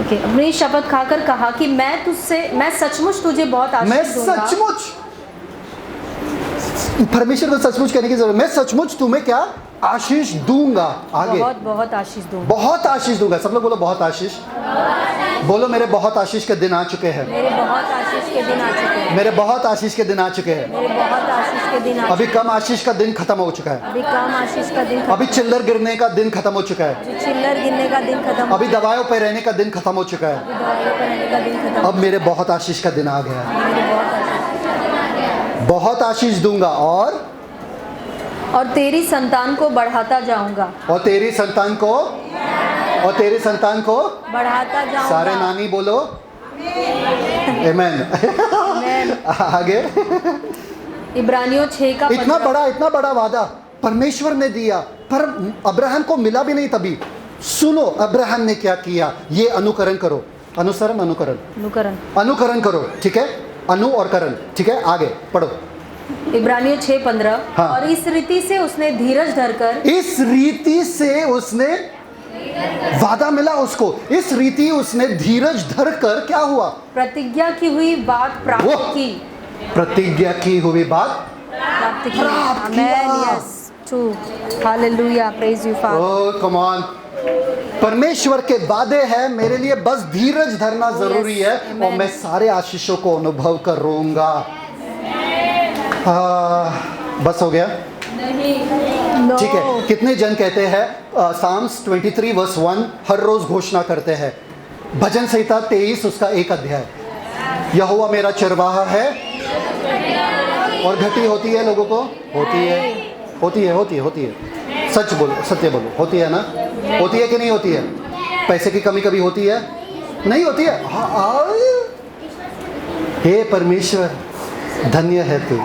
ओके, अपनी शपथ खाकर कहा कि मैं सचमुच तुझे बहुत आशीष दूंगा। मैं सचमुच, परमेश्वर को सचमुच कहने की जरूरत, मैं सचमुच तुम्हें क्या आशीष दूंगा। आगे, बहुत बहुत आशीष दूंगा। बहुत आशीष दूंगा। सब लोग बोलो, बहुत आशीष। बोलो, मेरे बहुत आशीष के दिन आ चुके हैं। मेरे बहुत आशीष के दिन आ चुके हैं। मेरे बहुत आशीष के दिन आ चुके हैं। मेरे बहुत आशीष के दिन आ अभी कम आशीष का दिन खत्म हो चुका है। अभी कम आशीष का दिन अभी चिल्लर गिरने का दिन खत्म हो चुका है। चिल्लर गिरने का दिन खत्म। अभी दवाइयों पे रहने का दिन खत्म हो चुका है। दवाइयों पर रहने का दिन खत्म। अब मेरे बहुत आशीष का दिन आ गया है। मेरे बहुत आशीष दूंगा और तेरी संतान को बढ़ाता जाऊंगा। और तेरी संतान को, और तेरी संतान को बढ़ाता जाऊंगा। सारे नानी बोलो आमेन। आगे, इब्रानियों 6 का इतना बड़ा वादा परमेश्वर ने दिया, पर अब्राहम को मिला भी नहीं। तभी सुनो अब्राहम ने क्या किया, ये अनुकरण करो। अनुकरण करो, ठीक है, अनु और करण, ठीक है। आगे पढ़ो। इब्रानियों 6:15। हाँ। और इस रीति से उसने धीरज धरकर, इस रीति से उसने वादा मिला उसको, इस रीति उसने धीरज धरकर क्या हुआ? प्रतिज्ञा की हुई बात प्राप्त की। प्रतिज्ञा की हुई बात प्राप्त की। प्राप्त आमेन। किया। Yes, true. Hallelujah, praise you father. Oh come on. परमेश्वर के वादे हैं मेरे लिए, बस धीरज धरना जरूरी है और मैं सारे आशीषों को अनुभव करूंगा। बस हो गया? No. ठीक है। कितने जन कहते हैं साम्स 23 वर्स 1 हर रोज घोषणा करते हैं? भजन संहिता 23 उसका 1 अध्याय, यहोवा मेरा चरवाहा है और घटी होती है लोगों को, होती है। सच बोलो, सत्य बोलो, होती है ना? होती है कि नहीं होती है? पैसे की कमी कभी होती है? नहीं होती है। हे परमेश्वर, धन्य है तू।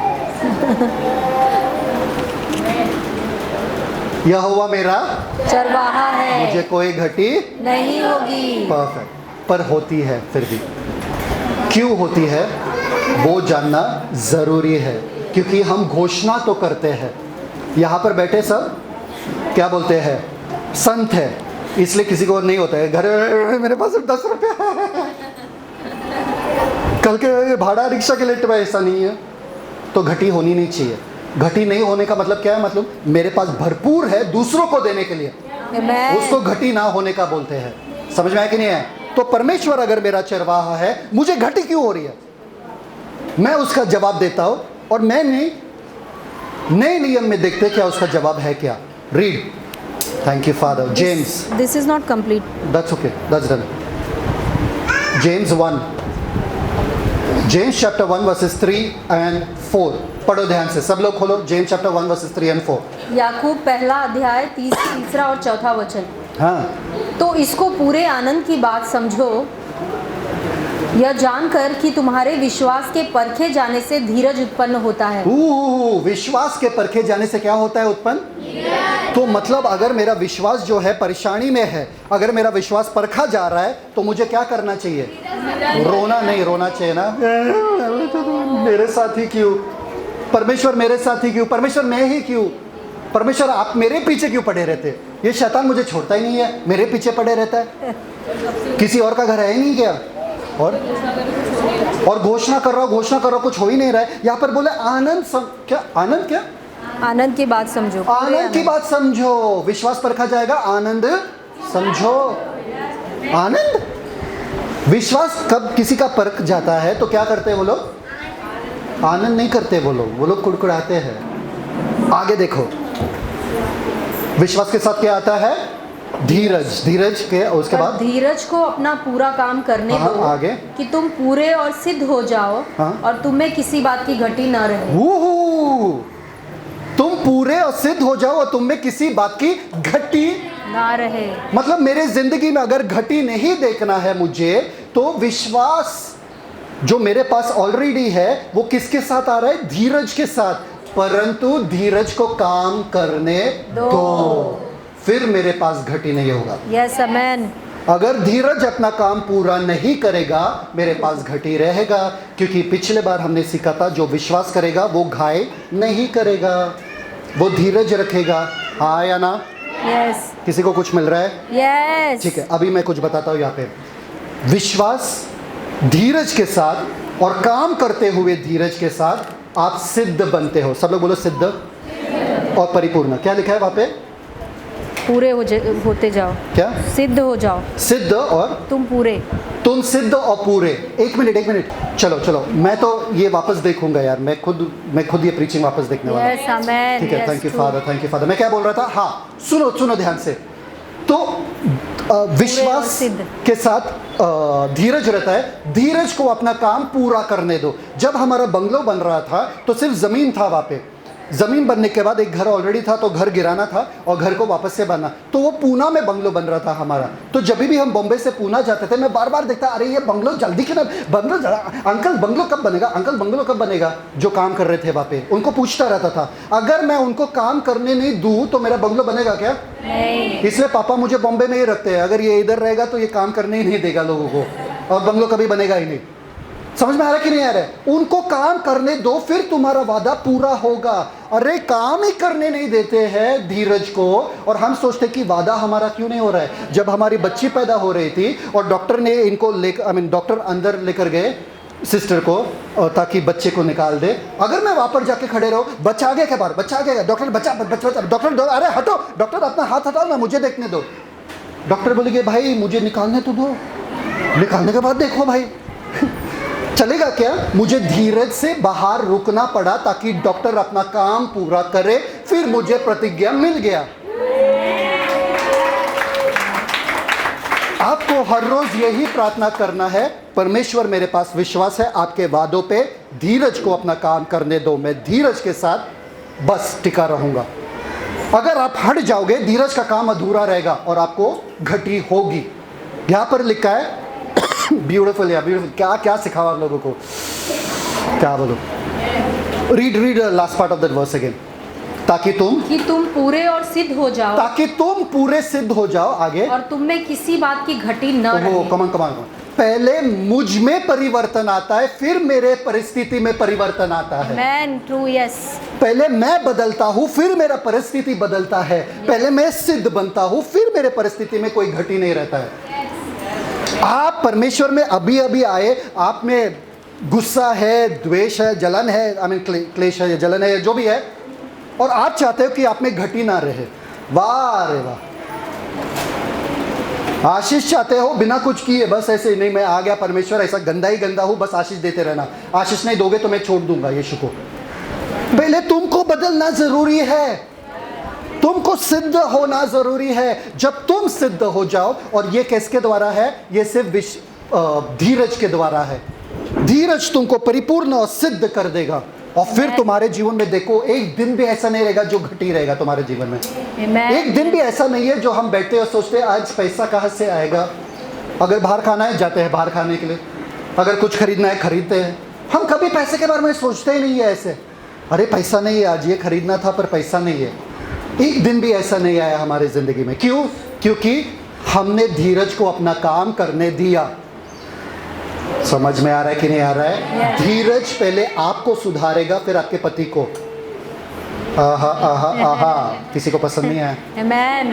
यहोवा मेरा चरवाहा है, मुझे कोई घटी नहीं होगी। परफेक्ट। पर होती है फिर भी। क्यों होती है वो जानना जरूरी है, क्योंकि हम घोषणा तो करते हैं यहाँ पर बैठे सब क्या बोलते हैं, संत है, इसलिए किसी को नहीं होता है घर मेरे पास 10 रुपये कल के भाड़ा रिक्शा के लिए ऐसा नहीं है। तो घटी होनी नहीं चाहिए। घटी नहीं होने का मतलब क्या है, मतलब मेरे पास भरपूर है दूसरों को देने के लिए, उसको घटी ना होने का बोलते हैं। समझ में आया कि नहीं है? तो परमेश्वर अगर मेरा चरवाहा है, मुझे घटी क्यों हो रही है, मैं उसका जवाब देता हूं। और मैं नए नियम में देखते क्या उसका जवाब है क्या। Read. Thank you father. James, this is not complete. That's okay, that's done. James 1, James chapter 1 versus 3 and 4। पढ़ो ध्यान से, सब लोग खोलो जेम्स चैप्टर 1 वर्सेस 3 and 4। याकूब पहला अध्याय तीसरा और चौथा वचन। हाँ, तो इसको पूरे आनंद की बात समझो, यह जानकर कि तुम्हारे विश्वास के परखे जाने से धीरज उत्पन्न होता है। विश्वास के परखे जाने से क्या होता है उत्पन्न? तो मतलब अगर मेरा विश्वास जो है परेशानी में है, अगर मेरा विश्वास परखा जा रहा है, तो मुझे क्या करना चाहिए? रोना नहीं, रोना चाहिए ना, मेरे साथ ही क्यों परमेश्वर, मेरे साथ ही क्यों परमेश्वर, मैं ही क्यों परमेश्वर, आप मेरे पीछे क्यों पड़े रहते? ये शैतान मुझे छोड़ता ही नहीं है, मेरे पीछे पड़े रहता है। किसी और का घर है ही नहीं क्या? और घोषणा कर रहा हूँ, घोषणा कर रहा हूँ, कुछ हो ही नहीं रहा है। यहाँ पर बोले आनंद क्या आनंद, क्या आनंद की बात समझो, आनंद की बात समझो। विश्वास परखा जाएगा, आनंद समझो। आनंद, विश्वास कब किसी का परख जाता है तो क्या करते हैं वो लोग? आनंद नहीं करते वो लोग कुड़कुड़ाते हैं। आगे देखो, विश्वास के साथ क्या आता है? धीरज। धीरज के उसके बाद धीरज को अपना पूरा काम करने दो, आगे कि तुम पूरे और सिद्ध हो जाओ, और तुम में किसी बात की घटी न रहे। तुम पूरे और सिद्ध हो जाओ और तुम में किसी बात की घटी ना रहे। मतलब मेरे जिंदगी में अगर घटी नहीं देखना है मुझे, तो विश्वास जो मेरे पास ऑलरेडी है वो किसके साथ आ रहा है? धीरज के साथ। परंतु धीरज को काम करने दो, फिर मेरे पास घटी नहीं होगा। Yes amen. अगर धीरज अपना काम पूरा नहीं करेगा, मेरे पास घटी रहेगा, क्योंकि पिछले बार हमने सीखा था जो विश्वास करेगा वो घाय नहीं करेगा, वो धीरज रखेगा। हाँ या ना? यस। किसी को कुछ मिल रहा है? यस। ठीक है, अभी मैं कुछ बताता हूँ यहाँ पे। विश्वास, धीरज के साथ और काम करते हुए धीरज के साथ आप सिद्ध बनते हो। सब लोग बोलो सिद्ध और परिपूर्ण। क्या लिखा है वहाँ पे? पूरे होते जाओ। क्या? सिद्ध हो जाओ। सिद्ध और तुम पूरे। तुम सिद्ध और पूरे। एक मिनट, चलो मैं तो ये वापस देखूंगा यार, मैं खुद ये प्रीचिंग वापस देखने वाला हूं। Yes amen. ठीक है, थैंक यू फादर। मैं क्या बोल रहा था? हाँ, सुनो ध्यान से। तो विश्वास के साथ धीरज रहता है। धीरज को अपना काम पूरा करने दो। जब हमारा बंगलो बन रहा था तो सिर्फ ज़मीन था वहाँ पे। ज़मीन बनने के बाद एक घर ऑलरेडी था, तो घर गिराना था और घर को वापस से बनना। तो वो पूना में बंगलो बन रहा था हमारा। तो जब भी हम बॉम्बे से पूना जाते थे, मैं बार बार देखता, अरे ये बंगलो जल्दी क्यों ना, अंकल बंगलो कब बनेगा, अंकल बंगलो कब बनेगा। जो काम कर रहे थे वहाँ पे उनको पूछता रहता था। अगर मैं उनको काम करने नहीं दूँ तो मेरा बंगलो बनेगा क्या? नहीं। इसलिए पापा मुझे बॉम्बे में ही रखते हैं। अगर ये इधर रहेगा तो ये काम करने ही नहीं देगा लोगों को, और बंगलो कभी बनेगा ही नहीं। समझ में आ रहा कि नहीं आ रहा है? उनको काम करने दो, फिर तुम्हारा वादा पूरा होगा। अरे काम ही करने नहीं देते हैं धीरज को, और हम सोचते कि वादा हमारा क्यों नहीं हो रहा है। जब हमारी बच्ची पैदा हो रही थी और डॉक्टर ने इनको डॉक्टर अंदर लेकर गए सिस्टर को, ताकि बच्चे को निकाल दे। अगर मैं वहाँ पर जाके खड़े रहो, बच्चा आ गया क्या बाहर, बच्चा आ गया, डॉक्टर बच्चा, डॉक्टर अरे हटो, डॉक्टर अपना हाथ हटाओ ना, मुझे देखने दो। डॉक्टर बोलेंगे भाई मुझे निकालने तो दो, निकालने के बाद देखो भाई चलेगा क्या। मुझे धीरज से बाहर रुकना पड़ा ताकि डॉक्टर अपना काम पूरा करे, फिर मुझे प्रतिज्ञा मिल गया। आपको हर रोज यही प्रार्थना करना है, परमेश्वर मेरे पास विश्वास है आपके वादों पे, धीरज को अपना काम करने दो, मैं धीरज के साथ बस टिका रहूंगा। अगर आप हट जाओगे, धीरज का काम अधूरा रहेगा और आपको घटी होगी। यहां पर लिखा है ब्यूटीफुल या ब्यूटीफुल, क्या क्या सिखाओ आप लोगों को, क्या बोलो। Read last part of that verse again. ताकि तुम पूरे और सिद्ध हो जाओ, ताकि तुम पूरे सिद्ध हो जाओ। आगे, और तुम में किसी बात की घटी न रहे। कमान पहले मुझ में परिवर्तन आता है, फिर मेरे परिस्थिति में परिवर्तन आता है। Man true yes. पहले मैं बदलता हूं, फिर मेरा परिस्थिति बदलता है। पहले मैं सिद्ध बनता हूं, फिर मेरे परिस्थिति में कोई घटी नहीं रहता है। आप परमेश्वर में अभी अभी आए, आप में गुस्सा है, द्वेष है, जलन है, आई मीन क्लेश है, जलन है, जो भी है, और आप चाहते हो कि आप में घटी ना रहे। वाह रे वाह। आशीष चाहते हो बिना कुछ किए, बस ऐसे नहीं, मैं आ गया परमेश्वर, ऐसा गंदा ही गंदा हूं, बस आशीष देते रहना। आशीष नहीं दोगे तो मैं छोड़ दूंगा यीशु को। पहले तुमको बदलना जरूरी है, तुमको सिद्ध होना जरूरी है। जब तुम सिद्ध हो जाओ, और ये किसके द्वारा है? ये सिर्फ धीरज के द्वारा है। धीरज तुमको परिपूर्ण और सिद्ध कर देगा, और फिर तुम्हारे जीवन में देखो, एक दिन भी ऐसा नहीं रहेगा जो घटी रहेगा तुम्हारे जीवन में। एक दिन भी ऐसा नहीं है जो हम बैठते और सोचते आज पैसा कहाँ से आएगा। अगर बाहर खाना है, जाते हैं बाहर खाने के लिए, अगर कुछ खरीदना है खरीदते हैं। हम कभी पैसे के बारे में सोचते ही नहीं है ऐसे, अरे पैसा नहीं है, आज ये खरीदना था पर पैसा नहीं है। एक दिन भी ऐसा नहीं आया हमारी ज़िंदगी में। क्यों? क्योंकि हमने धीरज को अपना काम करने दिया। समझ में आ रहा है कि नहीं आ रहा है? धीरज पहले आपको सुधारेगा, फिर आपके पति को। आहा आहा आहा, किसी को पसंद नहीं आया? आमेन।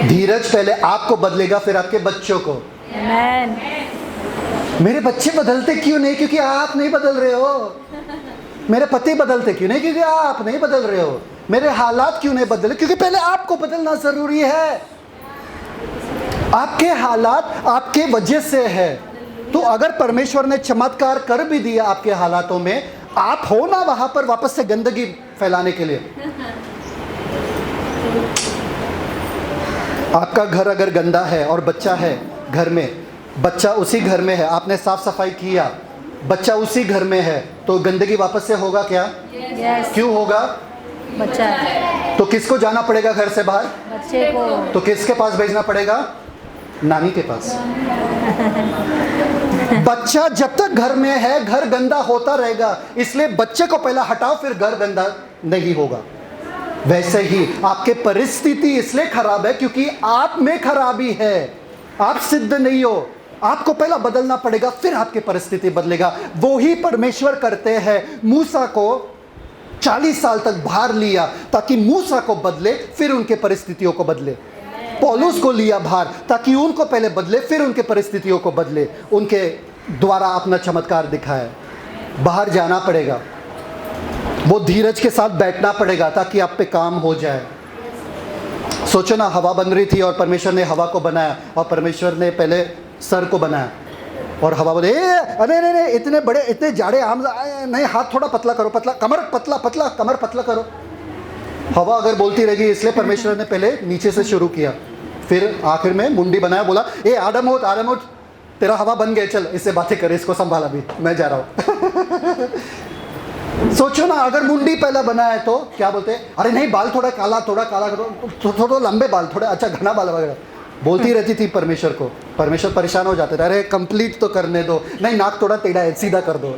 धीरज पहले आपको बदलेगा, फिर आपके बच्चों को। आमेन। मेरे बच्चे बदलते क्यों नहीं? क्योंकि आप नहीं बदल रहे हो। मेरे पति बदलते क्यों नहीं? क्योंकि आप नहीं बदल रहे हो। मेरे हालात क्यों नहीं बदले? क्योंकि पहले आपको बदलना जरूरी है। आपके हालात आपके वजह से है। तो अगर परमेश्वर ने चमत्कार कर भी दिया आपके हालातों में, आप हो ना वहां पर वापस से गंदगी फैलाने के लिए। आपका घर अगर गंदा है और बच्चा है घर में, बच्चा उसी घर में है, आपने साफ सफाई किया, बच्चा उसी घर में है, तो गंदगी वापस से होगा क्या? क्यों होगा? बच्चा है तो किसको जाना पड़ेगा घर से बाहर? बच्चे को। तो किसके पास भेजना पड़ेगा? नानी के पास। बच्चा जब तक घर में है, घर गंदा होता रहेगा, इसलिए बच्चे को पहला हटाओ, फिर घर गंदा नहीं होगा। वैसे ही आपके परिस्थिति इसलिए खराब है क्योंकि आप में खराबी है, आप सिद्ध नहीं हो। आपको पहला बदलना पड़ेगा, फिर आपकी परिस्थिति बदलेगा। वो ही परमेश्वर करते हैं। मूसा को 40 साल तक बाहर लिया ताकि मूसा को बदले, फिर उनके परिस्थितियों को बदले। पौलुस को लिया बाहर ताकि उनको पहले बदले, फिर उनके परिस्थितियों को बदले। उनके द्वारा अपना चमत्कार दिखाया। बाहर जाना पड़ेगा, वो धीरज के साथ बैठना पड़ेगा ताकि आप पे काम हो जाए। सोचो ना, हवा बन रही थी और परमेश्वर ने हवा को बनाया, और परमेश्वर ने पहले सर को बनाया, और हवा बोले अरे नहीं इतने बड़े इतने जाड़े आम नहीं, हाथ थोड़ा पतला करो, पतला कमर पतला पतला कमर पतला करो। हवा अगर बोलती रहेगी, इसलिए परमेश्वर ने पहले नीचे से शुरू किया, फिर आखिर में मुंडी बनाया, बोला ए आदम उठ, तेरा हवा बन गया, चल इससे बातें कर, इसको संभाला भी, मैं जा रहा हूँ। सोचो ना, अगर मुंडी पहला बना है तो क्या बोलते हैं? अरे नहीं, बाल थोड़ा काला करो, थोड़ा लंबे बाल, थोड़ा अच्छा घना बाल वगैरह बोलती रहती थी परमेश्वर को। परमेश्वर परेशान हो जाते थे, अरे कंप्लीट तो करने दो, नहीं नाक थोड़ा टेढ़ा है, सीधा कर दो।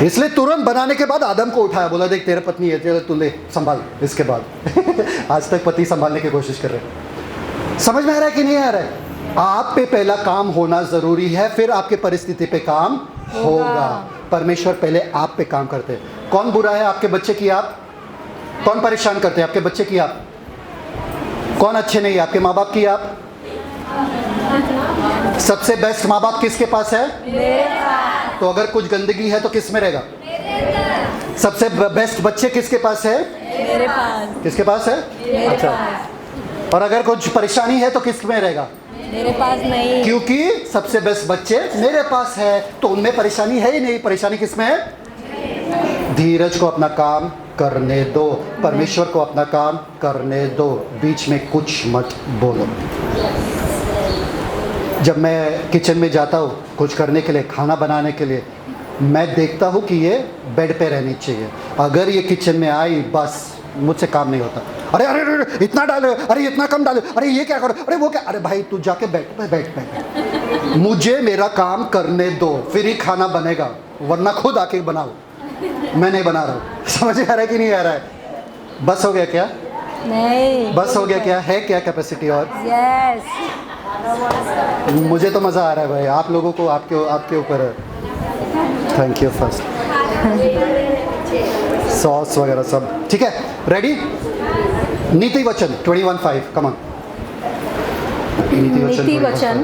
इसलिए तुरंत बनाने के बाद आदम को उठाया, बोला देख तेरे पत्नी है, चलो तू ले संभाल। इसके बाद आज तक पति संभालने की कोशिश कर रहे हैं। समझ में आ रहा है कि नहीं आ रहा है? आप पे पहला काम होना जरूरी है, फिर आपके परिस्थिति पे काम होगा। परमेश्वर पहले आप पे काम करते हैं। कौन बुरा है? आपके बच्चे की आप? कौन परेशान करते हैं? आपके बच्चे की आप? कौन अच्छे नहीं है? आपके माँ बाप की आप? सबसे बेस्ट माँ बाप किसके पास है? मेरे पास। तो अगर कुछ गंदगी है तो किस में रहेगा? सबसे बेस्ट बच्चे किसके पास है? मेरे पास। किसके पास है? मेरे अच्छा। पास। और अगर कुछ परेशानी है तो किस में रहेगा? मेरे पास नहीं। क्योंकि सबसे बेस्ट बच्चे मेरे पास है, तो उनमें परेशानी है ही नहीं। परेशानी किसमें है? धीरज को अपना काम करने दो, परमेश्वर को अपना काम करने दो, बीच में कुछ मत बोलो। जब मैं किचन में जाता हूँ कुछ करने के लिए, खाना बनाने के लिए, मैं देखता हूँ कि ये बेड पे रहनी चाहिए। अगर ये किचन में आई, बस मुझसे काम नहीं होता। अरे अरे अरे इतना डालो, अरे इतना कम डालो, अरे ये क्या करो, अरे वो क्या, अरे भाई तू जाके बैठ। मुझे मेरा काम करने दो, फिर ही खाना बनेगा, वरना खुद आके बनाओ। मैं नहीं बना रहा हूँ। समझ में आ रहा है कि नहीं आ रहा है? बस हो गया क्या? नहीं, बस हो गया क्या है, क्या कैपेसिटी और? यस। मुझे तो मज़ा आ रहा है भाई, आप लोगों को आपके ऊपर है। Thank you first. सॉस वगैरह सब ठीक है। रेडी? नीति वचन 21:5 कम ऑन। नीति वचन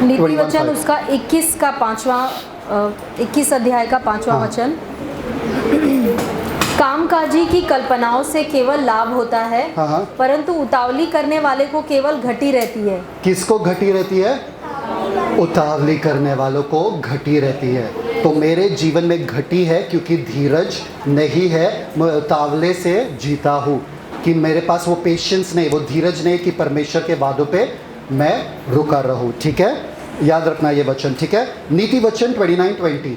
21:5 उसका 21 अध्याय का 5वां हाँ। वचन। कामकाजी की कल्पनाओं से केवल लाभ होता है, हाँ, हाँ। परंतु उतावली करने वाले को केवल घटी रहती है। किसको घटी रहती है? उतावली करने वालों को घटी रहती है। तो मेरे जीवन में घटी है क्योंकि धीरज नहीं है, मैं उतावले से जीता हूँ कि मेरे पास वो पेशेंस नहीं, वो धीरज नहीं कि परमेश्वर के वादों पे मैं रुका रहूँ। ठीक है, याद रखना ये वचन। ठीक है, नीति वचन 29:20।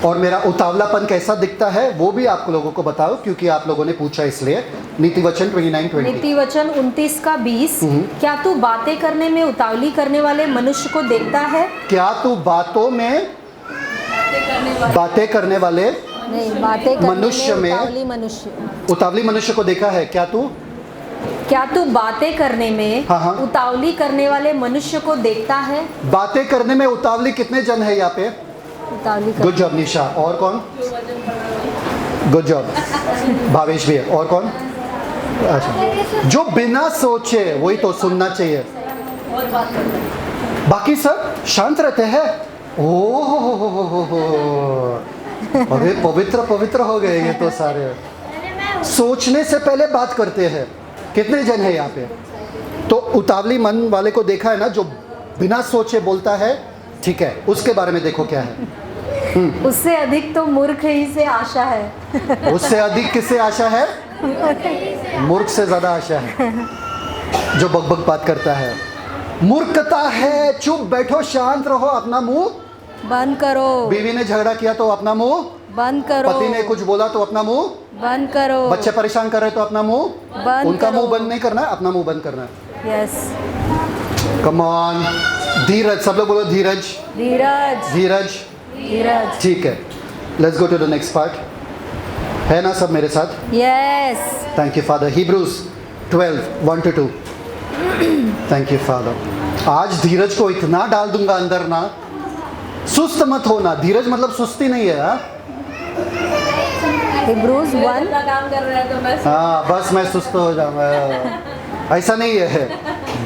और मेरा उतावलापन कैसा दिखता है वो भी आप लोगों को बताओ क्योंकि आप लोगों ने पूछा इसलिए। नीति वचन 29:20। नीति वचन 29 का 20। क्या तू बातें करने में उतावली करने वाले मनुष्य को देखता है? क्या तू बातों में बातें करने वाले नहीं, बातें करने मनुष्य में उतावली मनुष्य को देखा है? क्या तू बातें करने में हाँ, हाँ। उतावली करने वाले मनुष्य को देखता है? बातें करने में उतावली कितने जन है यहाँ पे? उतावली गुड जॉब निशा। और कौन? गुड जॉब भावेश भी है। और कौन? अच्छा, जो बिना सोचे, वही तो सुनना चाहिए। बाकी सब शांत रहते हैं। ओह, अरे पवित्र हो गए ये तो सारे। सोचने से पहले बात करते हैं। कितने जन है यहाँ पे? तो उतावली मन वाले को देखा है ना, जो बिना सोचे बोलता है। ठीक है, उसके बारे में देखो क्या है। उससे अधिक तो मूर्ख ही से आशा है। उससे अधिक किससे आशा है? मूर्ख से ज्यादा आशा है, जो बकबक बात करता है। मूर्खता है। चुप बैठो, शांत रहो, अपना मुंह बंद करो। बीवी ने झगड़ा किया तो अपना मुंह बंद करो। पति ने कुछ बोला तो अपना मुंह बंद करो। बच्चे परेशान कर रहे तो अपना मुंह बंद उनका करो। मुंह बंद नहीं करना है, अपना मुंह बंद करना है। यस। Come on. धीरज, सब लोग बोलो धीरज। धीरज। धीरज। धीरज। ठीक है, let's go to the next part. है ना सब मेरे साथ? Yes. Thank you father. Hebrews 12:1-2। Thank you father. आज धीरज को इतना डाल दूंगा अंदर ना, सुस्त मत होना। धीरज मतलब सुस्ती नहीं है। हाँ, Hebrews 1। काम कर रहे हैं तो मैं हाँ, बस मैं सुस्त हो जाऊंगा, ऐसा नहीं है।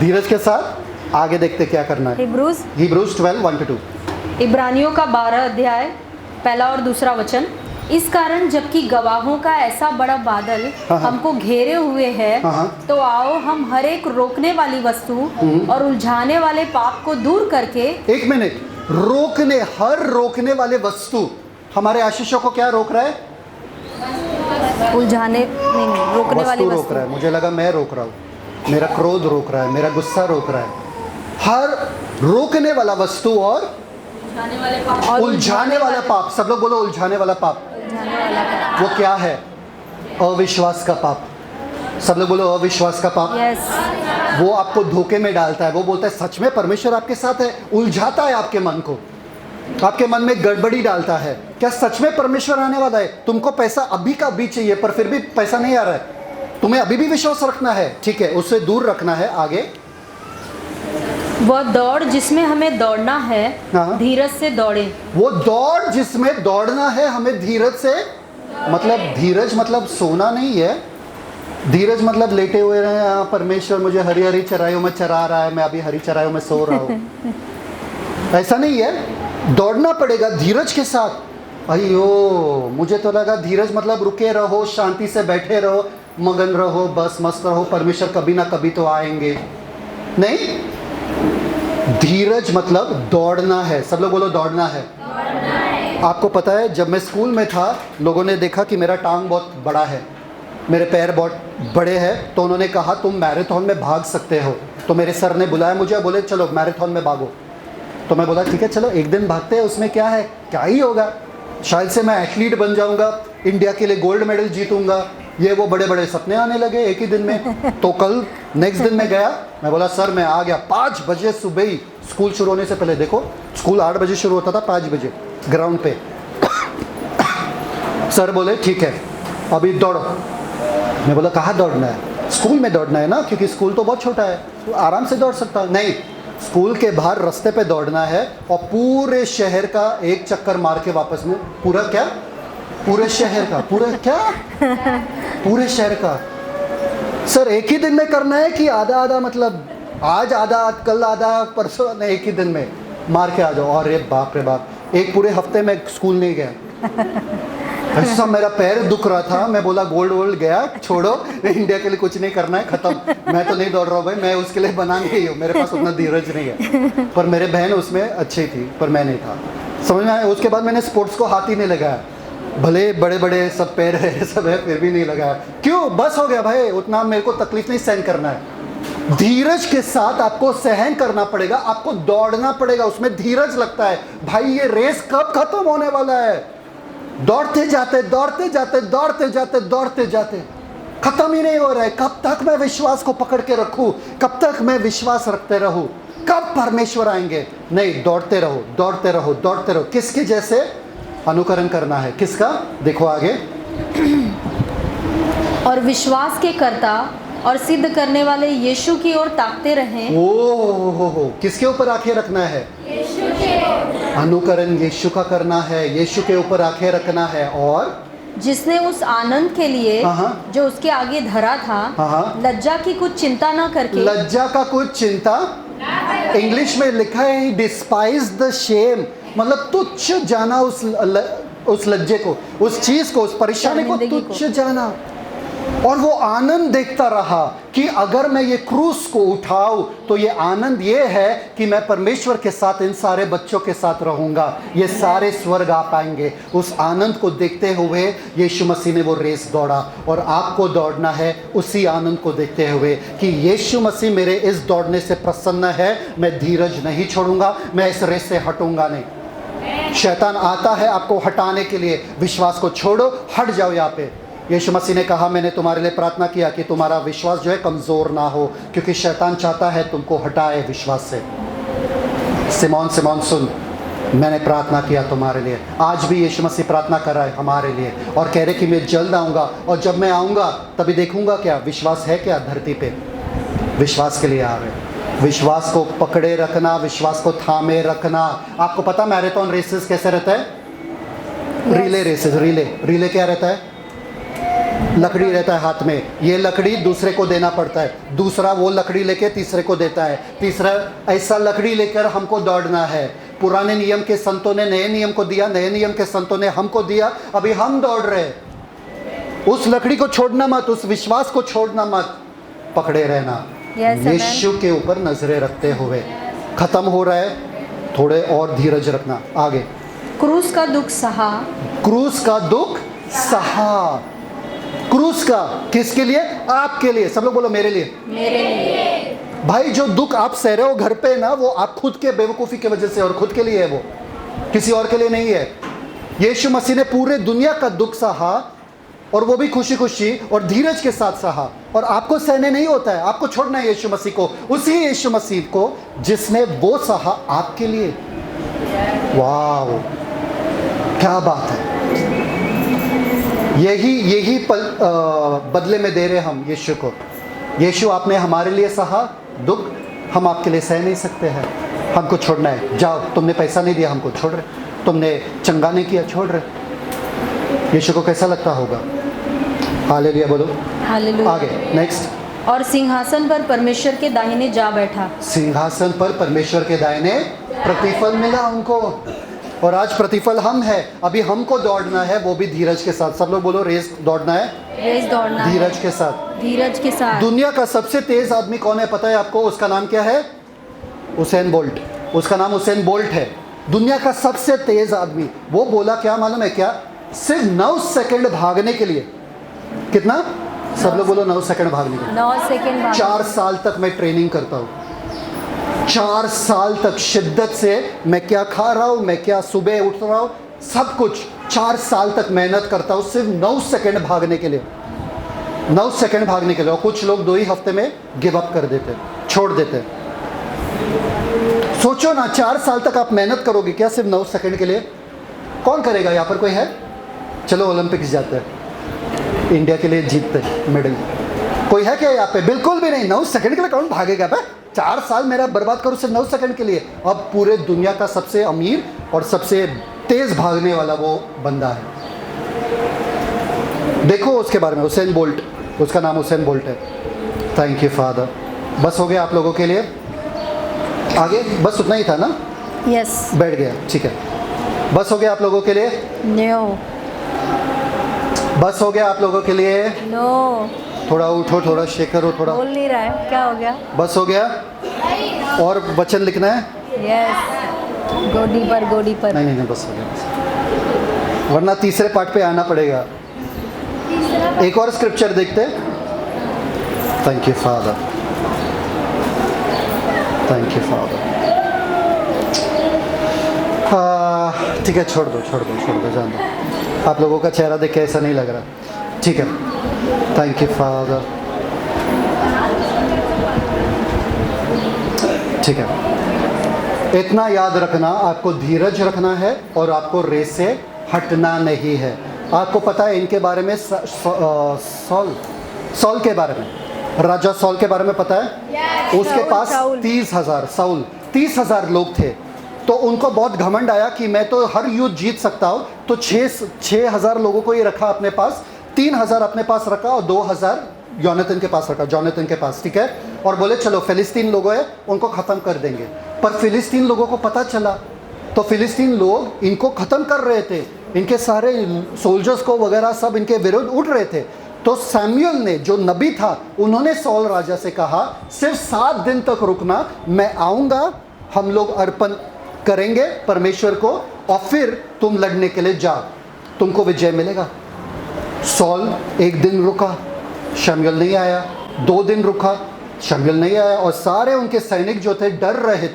धीरज के साथ आगे देखते क्या करना है। Hebrews 12:1-2। इब्रानियों का 12 अध्याय 1 और 2 वचन। इस कारण जबकि गवाहों का ऐसा बड़ा बादल हाँ, हाँ। हमको घेरे हुए है, हाँ, हाँ। तो आओ हम हर एक रोकने वाली वस्तु और उलझाने वाले पाप को दूर करके। एक मिनट, हर रोकने वाले वस्तु हमारे आशीषों को क्या रोक रहा है? नहीं, रोकने वाली वस्तु रोक वस्तु। रहा है। मुझे लगा मैं रोक रहा हूँ, मेरा क्रोध रोक रहा है, मेरा गुस्सा रोक रहा है। हर रोकने वाला वस्तु और खाने वाले पाप उलझाने वाला पाप। सब लोग बोलो उलझाने वाला पाप। वो क्या है? अविश्वास का पाप। सब लोग बोलो अविश्वास का पाप। यस। वो आपको धोखे में डालता है। वो बोलता है सच में परमेश्वर आपके साथ है, उलझाता है आपके मन को, आपके मन में गड़बड़ी डालता है। क्या सच में परमेश्वर आने वाला है? तुमको पैसा अभी का अभी चाहिए पर फिर भी पैसा नहीं आ रहा है, तुम्हें अभी भी विश्वास रखना है। ठीक है, उससे दूर रखना है। आगे, वह दौड़ जिसमें हमें दौड़ना है, हाँ। धीरज से दौड़े। वो दौड़ जिसमें दौड़ना है हमें धीरज से, मतलब धीरज मतलब सोना नहीं है। धीरज मतलब लेटे हुए रहे, हाँ परमेश्वर मुझे हरी हरी चराइयों में चरा रहा है, मैं अभी हरी चराइयों में सो रहा हूँ, ऐसा नहीं है। दौड़ना पड़ेगा धीरज के साथ। अयो, मुझे तो लगा धीरज मतलब रुके रहो, शांति से बैठे रहो, मगन रहो, बस मस्त रहो, परमेश्वर कभी ना कभी तो आएंगे। नहीं, धीरज मतलब दौड़ना है। सब लोग बोलो दौड़ना है। आपको पता है जब मैं स्कूल में था, लोगों ने देखा कि मेरा टांग बहुत बड़ा है, मेरे पैर बहुत बड़े हैं, तो उन्होंने कहा तुम मैराथन में भाग सकते हो। तो मेरे सर ने बुलाया मुझे, बोले चलो मैराथन में भागो। तो मैं बोला ठीक है चलो एक दिन भागते हैं, उसमें क्या है, क्या ही होगा, शायद से मैं एथलीट बन जाऊंगा, इंडिया के लिए गोल्ड मेडल जीतूंगा। ये वो बड़े बड़े सपने आने लगे एक ही दिन में। तो कल नेक्स्ट दिन मैं गया, मैं बोला सर मैं आ गया। 5 बजे सुबह ही, स्कूल शुरू होने से पहले, देखो स्कूल 8 बजे शुरू होता था, 5 बजे ग्राउंड पे। सर बोले ठीक है अभी दौड़ो। मैं बोला कहाँ दौड़ना है? स्कूल में दौड़ना है ना, क्योंकि स्कूल तो बहुत छोटा है, तो आराम से दौड़ सकता हूँ। नहीं, स्कूल के बाहर रास्ते पे दौड़ना है और पूरे शहर का एक चक्कर मार के वापस में। पूरा क्या? पूरे शहर का। पूरा क्या? पूरे शहर का। सर एक ही दिन में करना है कि आधा आधा, मतलब आज आधा कल आधा परसों? नहीं, एक ही दिन में मार के आ जाओ। अरे बाप रे बाप, एक पूरे हफ्ते में स्कूल नहीं गया। ऐसा मेरा पैर दुख रहा था, मैं बोला गोल्ड वोल्ड गया, छोड़ो, इंडिया के लिए कुछ नहीं करना है, खत्म। मैं तो नहीं दौड़ रहा हूँ भाई, मैं उसके लिए बना नहीं हूँ, मेरे पास उतना धीरज नहीं है। पर मेरे बहन उसमें अच्छी थी, पर मैं नहीं था, समझ में आया। उसके बाद मैंने स्पोर्ट्स को हाथ ही नहीं लगाया, भले बड़े बड़े सब पैर है सब है, फिर भी नहीं लगाया। क्यों? बस हो गया भाई, उतना मेरे को तकलीफ नहीं सहन करना है। धीरज के साथ आपको सहन करना पड़ेगा, आपको दौड़ना पड़ेगा, उसमें धीरज लगता है। भाई ये रेस कब खत्म होने वाला है? दौड़ते जाते दौड़ते जाते दौड़ते जाते दौड़ते जाते, खत्म ही नहीं हो रहा है। कब तक मैं विश्वास को पकड़ के रखूं? कब तक मैं विश्वास रखते रहूं? कब परमेश्वर आएंगे? नहीं, दौड़ते रहो दौड़ते रहो दौड़ते रहो। किसके जैसे? अनुकरण करना है। किसका? देखो आगे। और विश्वास के कर्ता और सिद्ध करने वाले यीशु की ओर ताकते रहें। हो, किसके ऊपर आंखें रखना है? यीशु के। अनुकरण यीशु का करना है, यीशु के ऊपर आंखें रखना है। और जिसने उस आनंद के लिए जो उसके आगे धरा था, लज्जा की कुछ चिंता न करके। लज्जा का कुछ चिंता, इंग्लिश में लिखा है डिस्पाइज द शेम, मतलब तुच्छ जाना उस लज्जे को, उस चीज को, उस परेशानी को तुच्छ जाना। और वो आनंद देखता रहा कि अगर मैं ये क्रूस को उठाऊं तो ये आनंद ये है कि मैं परमेश्वर के साथ इन सारे बच्चों के साथ रहूंगा, ये सारे स्वर्ग आ पाएंगे। उस आनंद को देखते हुए यीशु मसीह ने वो रेस दौड़ा, और आपको दौड़ना है उसी आनंद को देखते हुए कि यीशु मसीह मेरे इस दौड़ने से प्रसन्न है, मैं धीरज नहीं छोड़ूंगा, मैं इस रेस से हटूंगा नहीं। शैतान आता है आपको हटाने के लिए, विश्वास को छोड़ो, हट जाओ यहाँ पे। यीशु मसीह ने कहा मैंने तुम्हारे लिए प्रार्थना किया कि तुम्हारा विश्वास जो है कमज़ोर ना हो, क्योंकि शैतान चाहता है तुमको हटाए विश्वास से। सिमोन सिमोन सुन, मैंने प्रार्थना किया तुम्हारे लिए। आज भी यीशु मसीह प्रार्थना कर रहा है हमारे लिए और कह रहे कि मैं जल्द आऊँगा, और जब मैं आऊँगा तभी देखूँगा क्या विश्वास है क्या धरती पे। विश्वास के लिए आ रहे, विश्वास को पकड़े रखना, विश्वास को थामे रखना। आपको पता मैराथन रेसेस कैसे रहता है? Relay races. रिले क्या रहता है? लकड़ी रहता है हाथ में, ये लकड़ी दूसरे को देना पड़ता है, दूसरा वो लकड़ी लेके तीसरे को देता है, तीसरा ऐसा लकड़ी लेकर हमको दौड़ना है। पुराने नियम के संतों ने नए नियम को दिया, नए नियम के संतों ने हमको दिया, अभी हम दौड़ रहे हैं। उस लकड़ी को छोड़ना मत, उस विश्वास को छोड़ना मत, पकड़े रहना। यीशु के ऊपर नजरें रखते हुए। खत्म हो रहा है, थोड़े और धीरज रखना। आगे। क्रूस का दुख सहा। क्रूस का दुख सहा। क्रूस का किसके लिए? आपके लिए। सब लोग बोलो मेरे लिए। मेरे लिए। भाई जो दुख आप सह रहे हो घर पे ना, वो आप खुद के बेवकूफ़ी की वजह से, और खुद के लिए है, वो किसी और के लिए नहीं है। यीशु मसीह ने पूरे दुनिया का दुख सहा, और वो भी खुशी खुशी और धीरज के साथ सहा। और आपको सहने नहीं होता है, आपको छोड़ना है यीशु मसीह को, उसी यीशु मसीह को जिसने वो सहा आपके लिए। वाह, क्या बात है। यही पल बदले में दे रहे हम यीशु को। यीशु आपने हमारे लिए सहा दुख, हम आपके लिए सह नहीं सकते हैं, हमको छोड़ना है। जाओ, तुमने पैसा नहीं दिया हमको, छोड़ रहे, तुमने चंगा नहीं किया, छोड़ रहे। यीशु को कैसा लगता होगा? हालेलुया बोलो। हालेलुया। आगे नेक्स्ट। और सिंहासन पर परमेश्वर के दाहिने जा बैठा। सिंहासन पर परमेश्वर के दाहिने प्रतिफल मिला उनको, और आज प्रतिफल हम है। अभी हमको दौड़ना है, वो भी धीरज के साथ। सब लोग बोलो रेस दौड़ना है, रेस दौड़ना है धीरज के साथ। धीरज के साथ। दुनिया का सबसे तेज आदमी कौन है पता है आपको? उसका नाम क्या है? Usain bolt. उसका नाम उसेन बोल्ट है, दुनिया का सबसे तेज आदमी। वो बोला क्या मालूम है क्या? सिर्फ 9 सेकंड भागने के लिए। कितना? सब लोग बोलो 9 सेकंड भागने के लिए। 9 सेकंड। 4 साल तक मैं ट्रेनिंग करता हूँ, 4 साल तक शिद्दत से। मैं क्या खा रहा हूँ, मैं क्या सुबह उठ रहा हूँ, सब कुछ 4 साल तक मेहनत करता हूँ सिर्फ 9 सेकंड भागने के लिए। 9 सेकंड भागने के लिए। और कुछ लोग 2 ही हफ्ते में गिव अप कर देते, छोड़ देते। सोचो ना, 4 साल तक आप मेहनत करोगे क्या सिर्फ 9 सेकंड के लिए? कौन करेगा? यहाँ पर कोई है? चलो ओलंपिक्स जाते हैं। इंडिया के लिए जीतते मेडल। कोई है क्या यहाँ पे? बिल्कुल भी नहीं। 9 सेकंड के लिए कौन भागेगा बे? 4 साल मेरा बर्बाद करो सिर्फ 9 सेकंड के लिए। अब पूरे दुनिया का सबसे अमीर और सबसे तेज भागने वाला वो बंदा है। देखो उसके बारे में, हुसैन बोल्ट, उसका नाम हुसैन बोल्ट है। Thank you father. बस हो गया आप लोगों के लिए? आगे बस उतना ही था ना? यस। बैठ गया, ठीक है। बस हो गया आप लोगों के लिए? नो। बस हो गया आप लोगों के लिए? नो। थोड़ा उठो, थोड़ा शेक करो, थोड़ा। बोल नहीं रहा है, क्या हो गया? बस हो गया? और वचन लिखना है? Yes. Go deeper, go deeper. नहीं नहीं नहीं, बस हो गया बस। वरना तीसरे पार्ट पे आना पड़ेगा। एक और स्क्रिप्चर देखते। Thank you father, thank you father. ठीक है, छोड़ दो छोड़ दो छोड़ दो, जान दो। आप लोगों का चेहरा देख के ऐसा नहीं लग रहा। ठीक है, थैंक यू फादर। ठीक है, इतना याद रखना, आपको धीरज रखना है और आपको रेस से हटना नहीं है। आपको पता है इनके बारे में, सॉल के बारे में, राजा सॉल के बारे में पता है? उसके पास 30,000 लोग थे। तो उनको बहुत घमंड आया कि मैं तो हर युद्ध जीत सकता हूँ। तो 6,000 लोगों को ही रखा अपने पास, 3,000 अपने पास रखा और 2,000 योनाथन के पास रखा, जोनाथन के पास, ठीक है। और बोले चलो फिलिस्तीन लोग हैं उनको ख़त्म कर देंगे। पर फिलिस्तीन लोगों को पता चला, तो फिलिस्तीन लोग इनको ख़त्म कर रहे थे, इनके सारे सोल्जर्स को वगैरह सब इनके विरुद्ध उठ रहे थे। तो सैमुअल ने, जो नबी था, उन्होंने सॉल राजा से कहा सिर्फ 7 दिन तक रुकना, मैं आऊँगा, हम लोग अर्पण करेंगे परमेश्वर को और फिर तुम लड़ने के लिए जाओ, तुमको विजय मिलेगा। सॉल 1 दिन रुका, शमूएल नहीं आया। 2 दिन रुका, शमूएल नहीं आया। और सारे उनके सैनिक जो थे डर रहे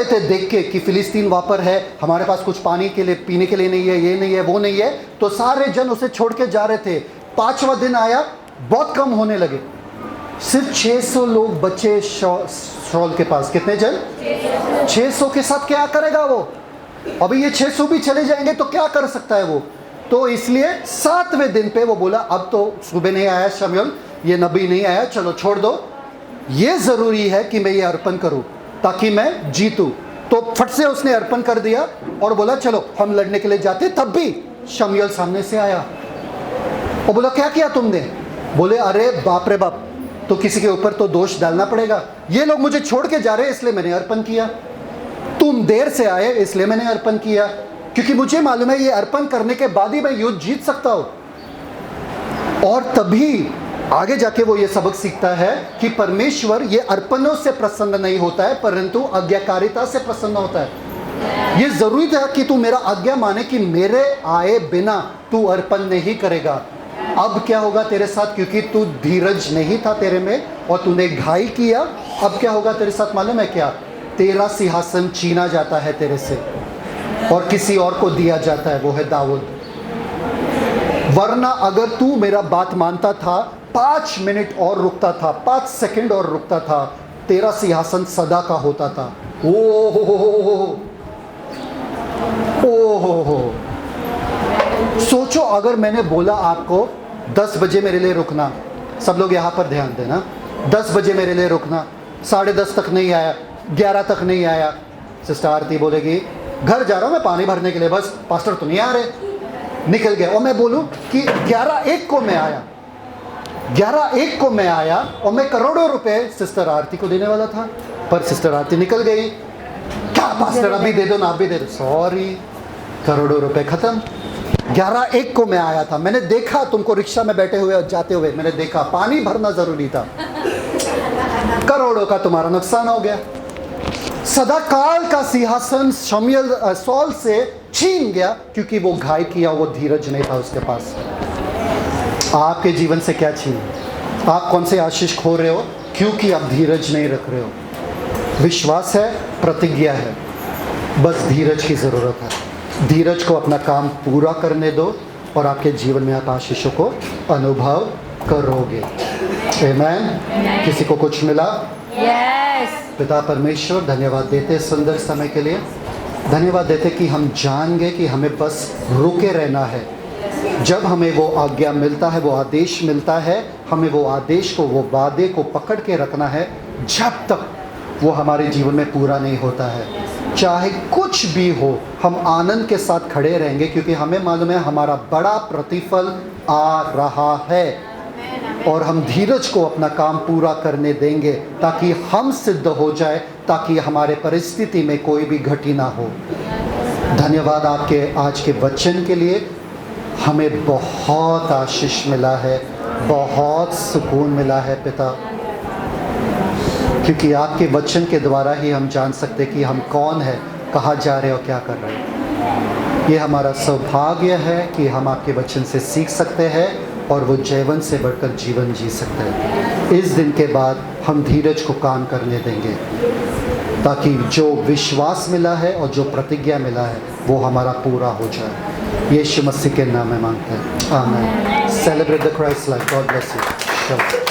थे देख के कि फिलिस्तीन वहाँ पर है, हमारे पास कुछ पानी के लिए, पीने के लिए नहीं है, ये नहीं है, वो नहीं है। तो सारे जन उसे छोड़ के जा रहे थे। 5वां दिन आया, बहुत कम होने लगे, सिर्फ 600 लोग बचे सॉल के पास। कितने जन? 600 के साथ क्या करेगा वो? अभी ये 600 भी चले जाएंगे तो क्या कर सकता है वो? तो इसलिए 7वें दिन पे वो बोला अब तो सुबह नहीं आया शमूएल, ये नबी नहीं आया, चलो छोड़ दो, ये ज़रूरी है कि मैं ये अर्पण करूं ताकि मैं जीतूं। तो फट से उसने अर्पण कर दिया और बोला चलो हम लड़ने के लिए जाते। तब भी शमूएल सामने से आया और बोला क्या किया तुमने? बोले अरे बाप रे बाप, तो किसी के ऊपर तो दोष डालना पड़ेगा। ये लोग मुझे छोड़ के जा रहे इसलिए मैंने अर्पण किया, तुम देर से आए इसलिए मैंने अर्पण किया, क्योंकि मुझे मालूम है ये अर्पण करने के बाद ही मैं युद्ध जीत सकता हूं। और तभी आगे जाके वो ये सबक सीखता है कि परमेश्वर ये अर्पणों से प्रसन्न नहीं होता है परंतु आज्ञाकारिता से प्रसन्न होता है। ये जरूरी था कि तू मेरा आज्ञा माने कि मेरे आए बिना तू अर्पण नहीं करेगा। अब क्या होगा तेरे साथ? क्योंकि तू धीरज नहीं था तेरे में और तूने घाई किया। अब क्या होगा तेरे साथ मालूम है क्या? तेरा सिंहासन छीना जाता है तेरे से और किसी और को दिया जाता है, वो है दाऊद। वरना अगर तू मेरा बात मानता था, 5 मिनट और रुकता था, 5 सेकंड और रुकता था, तेरा सिंहासन सदा का होता था। ओ हो। सोचो अगर मैंने बोला आपको 10 बजे मेरे लिए रुकना, सब लोग यहाँ पर ध्यान देना, 10 बजे मेरे लिए रुकना, 10:30 तक नहीं आया, 11 तक नहीं आया, सिस्टर आरती बोलेगी घर जा रहा हूँ मैं पानी भरने के लिए, बस पास्टर तो नहीं आ रहे, निकल गया। और मैं बोलूँ कि 11:01 को मैं आया, 11:01 को मैं आया और मैं करोड़ों रुपए सिस्टर आरती को देने वाला था, पर सिस्टर आरती निकल गई। क्या पास्टर अभी दे दो ना, अभी दे दो, सॉरी, करोड़ों रुपए खत्म। 11:01 को मैं आया था, मैंने देखा तुमको रिक्शा में बैठे हुए और जाते हुए, मैंने देखा पानी भरना जरूरी था, करोड़ों का तुम्हारा नुकसान हो गया। सदा काल का सिंहासन सॉल से छीन गया क्योंकि वो घाई किया, वो धीरज नहीं था उसके पास। आपके जीवन से क्या छीन? आप कौन से आशीष खो रहे हो? क्योंकि आप धीरज नहीं रख रहे हो। विश्वास है, प्रतिज्ञा है, बस धीरज की ज़रूरत है। धीरज को अपना काम पूरा करने दो और आपके जीवन में आप आशीषों को अनुभव करोगे। आमीन। किसी को कुछ मिला? यस। पिता परमेश्वर धन्यवाद देते सुंदर समय के लिए, धन्यवाद देते कि हम जान गए कि हमें बस रुके रहना है जब हमें वो आज्ञा मिलता है, वो आदेश मिलता है, हमें वो आदेश को, वो वादे को पकड़ के रखना है जब तक वो हमारे जीवन में पूरा नहीं होता है। चाहे कुछ भी हो, हम आनंद के साथ खड़े रहेंगे, क्योंकि हमें मालूम है हमारा बड़ा प्रतिफल आ रहा है। और हम धीरज को अपना काम पूरा करने देंगे ताकि हम सिद्ध हो जाए, ताकि हमारे परिस्थिति में कोई भी घटी ना हो। धन्यवाद आपके आज के वचन के लिए। हमें बहुत आशीष मिला है, बहुत सुकून मिला है पिता, क्योंकि आपके वचन के द्वारा ही हम जान सकते कि हम कौन है, कहाँ जा रहे और क्या कर रहे हैं। ये हमारा सौभाग्य है कि हम आपके वचन से सीख सकते हैं और वो जीवन से बढ़कर जीवन जी सकते हैं। इस दिन के बाद हम धीरज को काम करने देंगे, ताकि जो विश्वास मिला है और जो प्रतिज्ञा मिला है वो हमारा पूरा हो जाए। यीशु मसीह के नाम में मांगते हैं, आमीन। Celebrate the Christ life. God bless you.